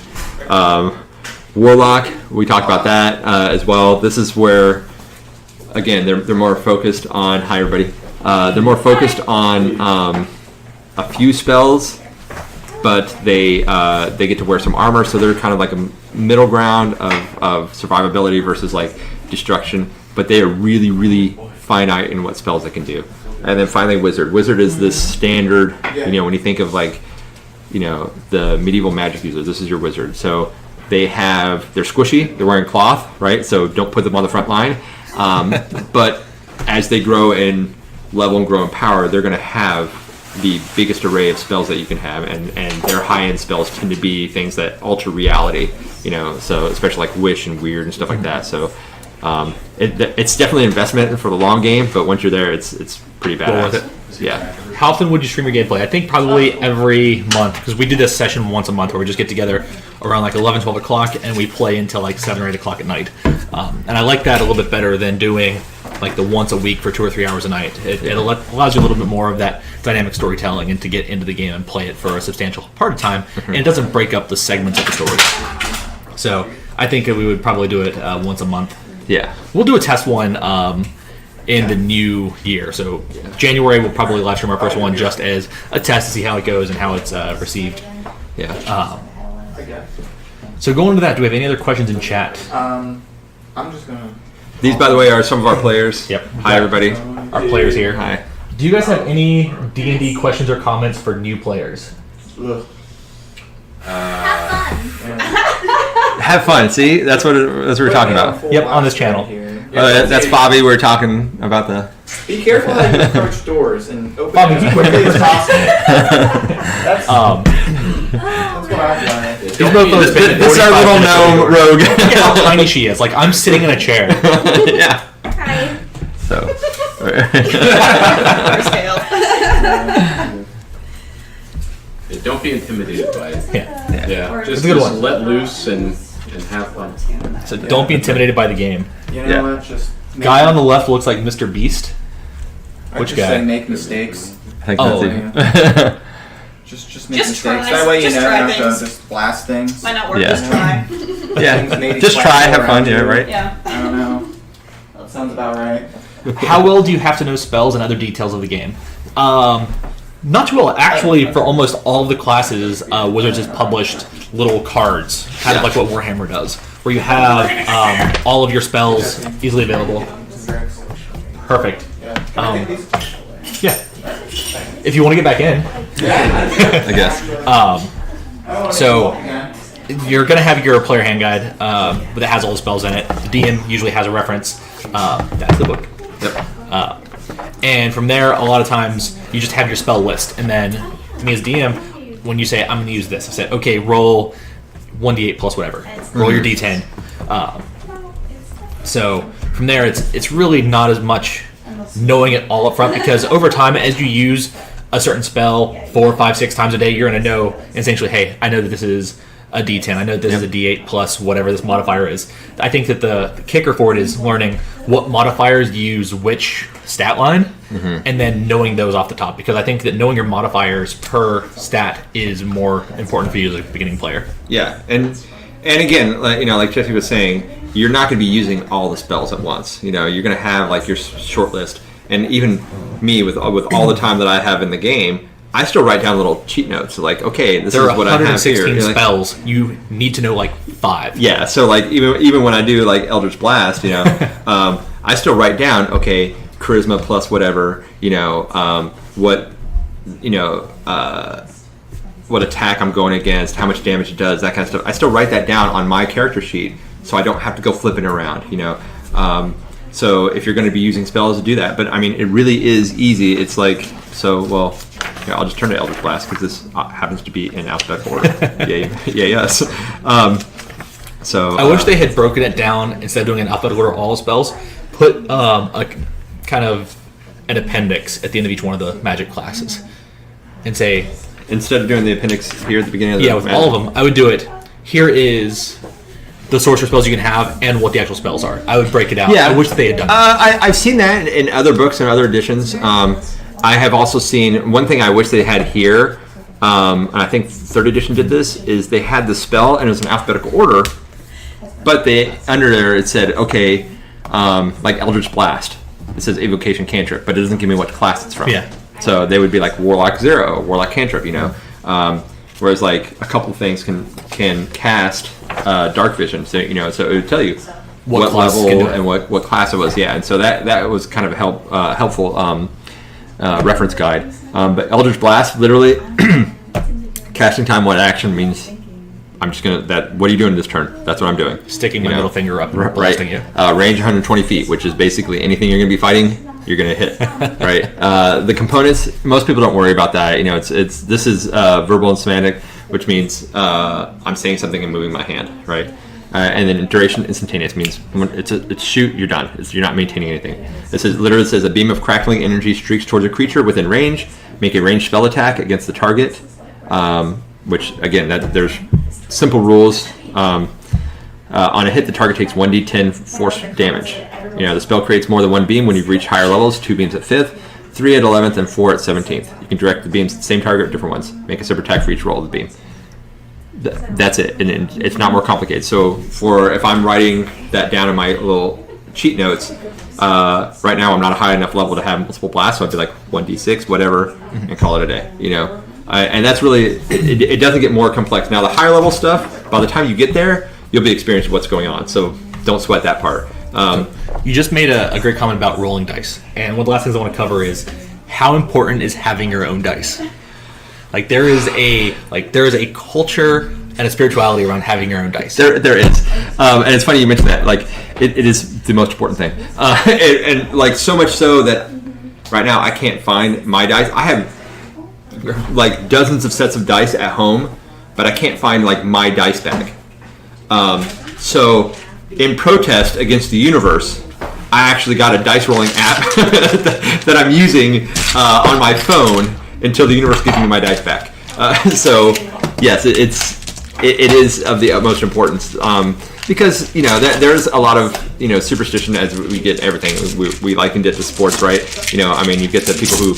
Warlock, we talked about that as well. This is where, again, they're more focused on. Hi, everybody. They're more focused on a few spells, but they get to wear some armor, so they're kind of like a middle ground of survivability versus like destruction. But they are really, really finite in what spells they can do. And then finally, Wizard. Wizard is this standard. When you think of like, the medieval magic users, this is your Wizard. So they're squishy. They're wearing cloth, right? So don't put them on the front line. But as they grow in level and grow in power, they're going to have the biggest array of spells that you can have, and their high-end spells tend to be things that alter reality, so especially like Wish and Weird and stuff like that. So it's definitely an investment for the long game, but once you're there, it's pretty badass. Worth it. Yeah. How often would you stream your gameplay? I think probably every month, because we do this session once a month where we just get together around like 11, 12 o'clock, and we play until like 7 or 8 o'clock at night. And I like that a little bit better than doing like the once a week for 2 or 3 hours a night. It allows you a little bit more of that dynamic storytelling and to get into the game and play it for a substantial part of time, and it doesn't break up the segments of the story. So I think we would probably do it once a month. Yeah. We'll do a test one in the new year. So January we'll probably live stream our first one just as a test to see how it goes and how it's received. Yeah. So going into that, do we have any other questions in chat? I'm just gonna. These, by the way, are some of our players. Yep. Hi, everybody. Our players here. Hi. Do you guys have any D&D questions or comments for new players? Ugh. Have fun. See, that's what we're talking about. Yep, on this channel. That's Bobby. We're talking about the. Be careful how you approach doors and open Bobby, them as quickly as possible. That's what I've done. These mofos spend This is our 45 little minutes gnome over. rogue. Look at how tiny she is. Like, I'm sitting in a chair. Yeah. Hi. So. First fail. Yeah, don't be intimidated by it. Yeah. Or Just, a good one. let loose and have fun. So don't be intimidated by the game. You know Yeah. what? Just Guy on the left looks like Mr. Beast. I which just guy? say make mistakes. I think Oh, that's it. Just make Just mistakes. try. That way you Just know try not to things. just blast things. Might not work. Yeah. Just try. Yeah. Just try, have fun. Yeah, right. Yeah. I don't know. That sounds about right. How well do you have to know spells and other details of the game? Not too well. Actually, for almost all of the classes, Wizards has published little cards, kind of like what Warhammer does, where you have all of your spells easily available. Perfect. Yeah. If you want to get back in. I guess. So you're going to have your player hand guide, but it has all the spells in it. The DM usually has a reference. That's the book. Yep. And from there, a lot of times, you just have your spell list. And then, me as DM, when you say, I'm going to use this, I said, okay, roll 1d8 plus whatever. Roll your d10. So, from there, it's really not as much knowing it all up front, because over time, as you use a certain spell 4, 5, 6 times a day, you're going to know, essentially, hey, I know that this is a d10. I know that this is a d8 plus whatever this modifier is. I think that the kicker for it is learning what modifiers use which stat line, and then knowing those off the top. Because I think that knowing your modifiers per stat is more important for you as a beginning player. Yeah, and again, like Jesse was saying, you're not going to be using all the spells at once. You're going to have like your short list, and even me with all the time that I have in the game, I still write down little cheat notes. Like, okay, this There is are what I have 116 here. spells. You need to know like 5. Yeah, so like even when I do like Eldritch Blast, I still write down, okay, charisma plus whatever, what attack I'm going against, how much damage it does, that kind of stuff. I still write that down on my character sheet, so I don't have to go flipping around, So if you're going to be using spells to do that, but I mean, it really is easy. It's like, I'll just turn to Eldritch Blast because this happens to be in alphabetical order. Yay, yes. So I wish they had broken it down instead of doing an alphabetical order all spells. Put a kind of an appendix at the end of each one of the magic classes, and say, instead of doing the appendix here at the beginning of the with all of them, I would do it. Here is the sorcerer spells you can have and what the actual spells are. I would break it out. Yeah. I wish they had done I've seen that in other books and other editions. I have also seen one thing I wish they had here, and I think 3rd edition did this, is they had the spell and it was in alphabetical order, but under there it said, okay, like Eldritch Blast. It says evocation cantrip, but it doesn't give me what class it's from. Yeah. So they would be like Warlock 0, Warlock cantrip, whereas like a couple things can cast Dark Vision, so so it would tell you what class can level do it. and what class it was. Yeah, and so that was kind of a helpful reference guide. But Eldritch Blast, literally, casting time, what action means. I'm just gonna what are you doing this turn? That's what I'm doing. sticking my middle finger up and Right. blasting you. Range 120 feet, which is basically anything you're going to be fighting, you're going to hit. Right. The components, most people don't worry about that. This is verbal and semantic, which means I'm saying something and moving my hand. Right. And then duration instantaneous means when it's shoot, you're done. You're not maintaining anything. It literally says a beam of crackling energy streaks towards a creature within range. Make a ranged spell attack against the target. Which again, there's simple rules. On a hit, the target takes 1d10 force damage. The spell creates more than one beam when you've reached higher levels, 2 beams at 5th, 3 at 11th, and 4 at 17th. You can direct the beams at the same target or different ones. Make a separate attack for each roll of the beam. That's it, and it's not more complicated. So if I'm writing that down in my little cheat notes. Right now, I'm not a high enough level to have multiple blasts, so I'd be like 1d6, whatever, and call it a day. And that's really it doesn't get more complex. Now, the higher level stuff, by the time you get there, you'll be experienced with what's going on. So don't sweat that part. You just made a great comment about rolling dice, and one of the last things I want to cover is how important is having your own dice. Like there is a culture and a spirituality around having your own dice. There is, and it's funny you mentioned that. Like it is the most important thing, and like so much so that right now I can't find my dice. I have like dozens of sets of dice at home, but I can't find like my dice bag. So in protest against the universe, I actually got a dice rolling app that I'm using on my phone until the universe gives me my dice back. So yes, it is of the utmost importance because there's a lot of superstition as we get everything. We likened it to sports, right? I mean, you get the people who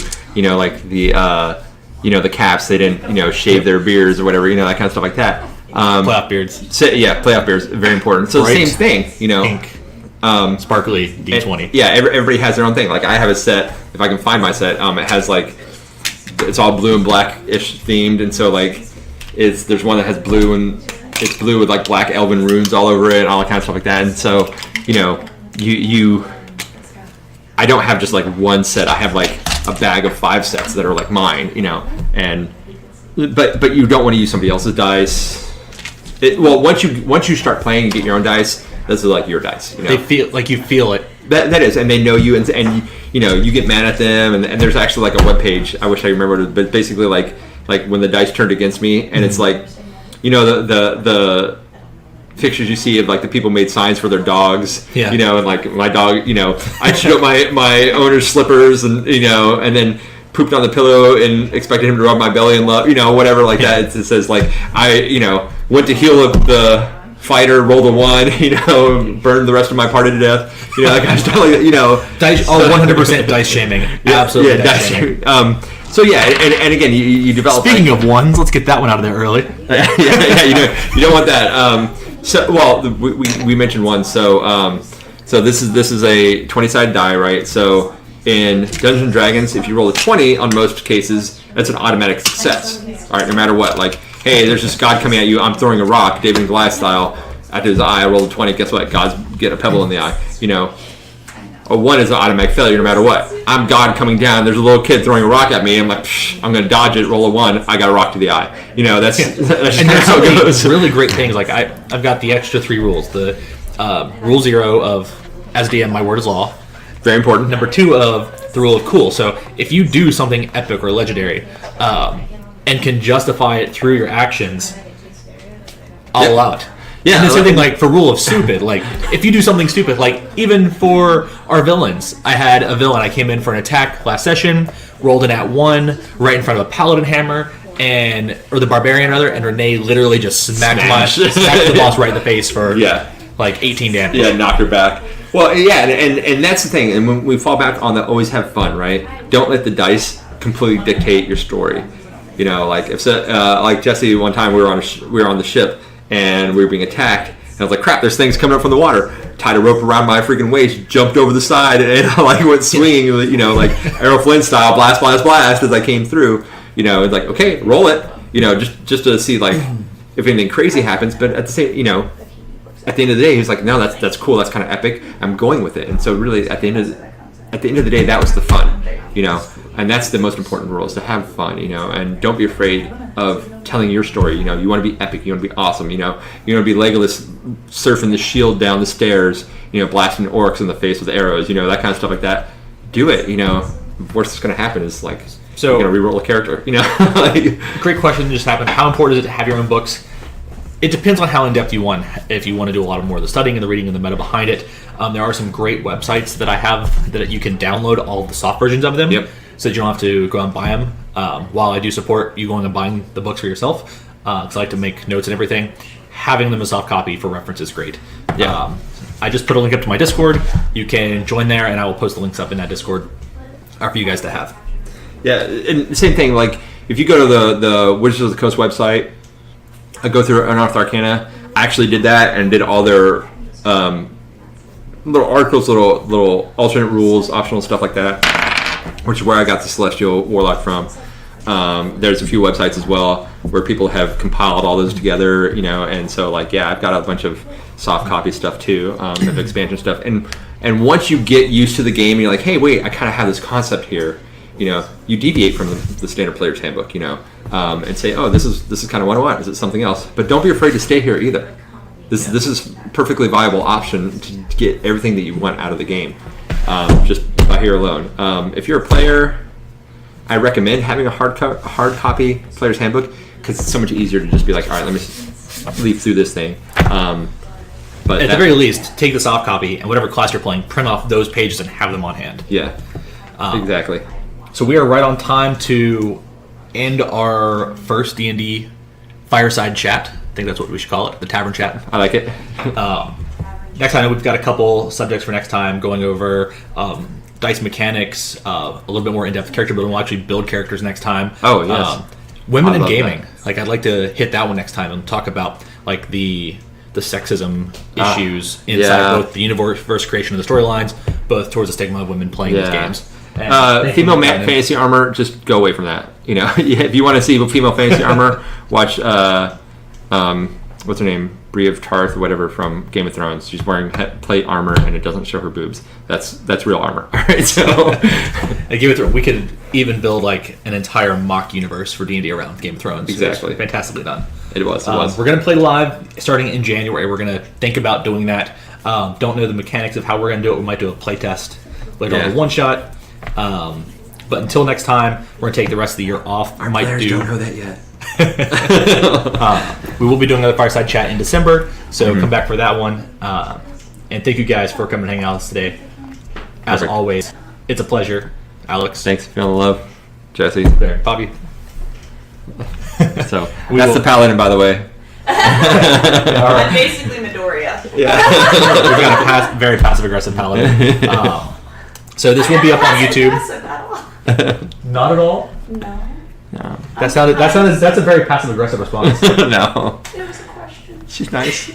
like the Caps, they didn't shave their beards or whatever, that kind of stuff like that. Playoff beards. Playoff beards, very important. So Bright, the same thing, pink, sparkly D20. Everybody has their own thing. Like I have a set, if I can find my set, it has like it's all blue and black-ish themed, and so like there's one that has blue and it's blue with like black elven runes all over it and all that kind of stuff like that. And so I don't have just like one set. I have like a bag of 5 sets that are like mine, and but you don't want to use somebody else's dice. Once you start playing and get your own dice, those are like your dice. They feel like you feel it. That is, and they know you, and you get mad at them, and there's actually like a webpage. I wish I remembered it, but basically like when the dice turned against me, and it's like, the pictures you see of like the people made signs for their dogs, and like my dog, I chewed up my owner's slippers, and and then pooped on the pillow and expected him to rub my belly and love, whatever like that. It says like I, went to heal the fighter, rolled a 1, burned the rest of my party to death, that kind of stuff like that, Dice, 100% dice shaming. Absolutely dice shaming. So yeah, and again, you develop. Speaking of ones, let's get that one out of there early. You don't want that. We mentioned one. So this is a 20-sided die, right? So in Dungeons and Dragons, if you roll a 20 on most cases, that's an automatic success. All right, no matter what. Like, hey, there's this god coming at you. I'm throwing a rock, David and Goliath style, at his eye. I rolled a 20. Guess what? God's get a pebble in the eye. A 1 is an automatic failure no matter what. I'm God coming down. There's a little kid throwing a rock at me. I'm like, I'm going to dodge it, roll a 1. I got a rock to the eye. That's and there's how it goes. Really great things. Like I've got the extra 3 rules. The rule 0 of, as DM, my word is law. Very important. Number 2 of the rule of cool. So if you do something epic or legendary and can justify it through your actions, I'll allow it. Yeah, and the same thing like for rule of stupid. Like if you do something stupid, like even for our villains, I had a villain. I came in for an attack last session, rolled an at 1 right in front of a paladin hammer or the barbarian rather, and Renee literally just smacked the boss right in the face for like 18 damage. Yeah, knocked her back. Well, yeah, and that's the thing. And when we fall back on the always have fun, right? Don't let the dice completely dictate your story. Like if like Jesse, one time we were on the ship. And we were being attacked, and I was like, crap, there's things coming up from the water. Tied a rope around my freaking waist, jumped over the side, and like went swinging, like Errol Flynn style, blast, blast, blast, as I came through. It's like, okay, roll it, just to see like if anything crazy happens. But at the same, at the end of the day, he was like, no, that's cool, that's kind of epic. I'm going with it. And so really, at the end of the day, that was the fun, and that's the most important rule, is to have fun, and don't be afraid of telling your story. You want to be epic, you want to be awesome, you want to be Legolas surfing the shield down the stairs, blasting orcs in the face with arrows, that kind of stuff like that. Do it, the worst that's going to happen is like, you're going to re-roll a character, Great question just happened. How important is it to have your own books? It depends on how in-depth you want. If you want to do a lot more of the studying and the reading and the meta behind it, there are some great websites that I have that you can download all of the soft versions of them. Yep. So that you don't have to go out and buy them. While I do support you going and buying the books for yourself, because I like to make notes and everything, having them as soft copy for reference is great. Yeah. I just put a link up to my Discord. You can join there, and I will post the links up in that Discord for you guys to have. Yeah, and same thing. Like if you go to the Wizards of the Coast website, I go through Unearthed Arcana. I actually did that and did all their little articles, little alternate rules, optional stuff like that, which is where I got the Celestial Warlock from. There's a few websites as well where people have compiled all those together, and so I've got a bunch of soft copy stuff too, of expansion stuff, and once you get used to the game, you're like, hey, wait, I kind of have this concept here, you deviate from the standard player's handbook, and say, oh, this is kind of what I want. Is it something else? But don't be afraid to stay here either. This is perfectly viable option to get everything that you want out of the game, just by here alone. If you're a player, I recommend having a hard copy player's handbook because it's so much easier to just be like, all right, let me leaf through this thing. But at the very least, take the soft copy and whatever class you're playing, print off those pages and have them on hand. Yeah, exactly. So we are right on time to end our first D&D fireside chat. I think that's what we should call it, the Tavern Chat. I like it. Next time, we've got a couple subjects for next time, going over dice mechanics, a little bit more in-depth character building. We'll actually build characters next time. Oh, yes. Women in gaming. I'd like to hit that one next time and talk about the sexism issues inside both the universe creation of the storylines, both towards the stigma of women playing these games. Female fantasy armor, just go away from that. If you want to see female fantasy armor, watch what's her name, Bree of Tarth or whatever from Game of Thrones. She's wearing plate armor and it doesn't show her boobs. That's real armor. All right, so Game of Thrones, we could even build an entire mock universe for D&D around Game of Thrones. Exactly, fantastically done. It was. We're going to play live starting in January. We're going to think about doing that. Don't know the mechanics of how we're going to do it. We might do a play test later on, a one shot. But until next time, we're going to take the rest of the year off. Our players don't know that yet. We will be doing another fireside chat in December, so come back for that one. And thank you guys for coming and hanging out with us today. As Perfect. always, it's a pleasure. Alex. Thanks. Feeling the love. Jesse. There. Bobby. So that's the paladin, by the way. I'm basically Midoriya. Yeah. We've got a very passive-aggressive paladin. So this will be up on YouTube. Not at all? No. No. That's a very passive-aggressive response. No. It was a question. She's nice.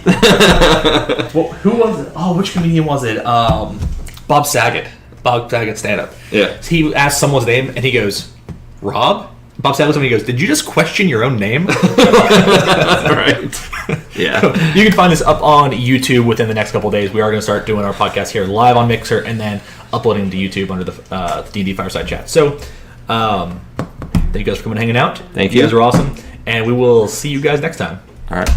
Well, who was it? Oh, which comedian was it? Bob Saget. Bob Saget stand-up. Yeah. So he asked someone's name, and he goes, Rob? Bob Saget looks at me and he goes, did you just question your own name? Right. Yeah. You can find this up on YouTube within the next couple of days. We are going to start doing our podcast here live on Mixer and then uploading to YouTube under the D&D Fireside Chat. So, thank you guys for coming and hanging out. Thank You you. guys are awesome. And we will see you guys next time. All right.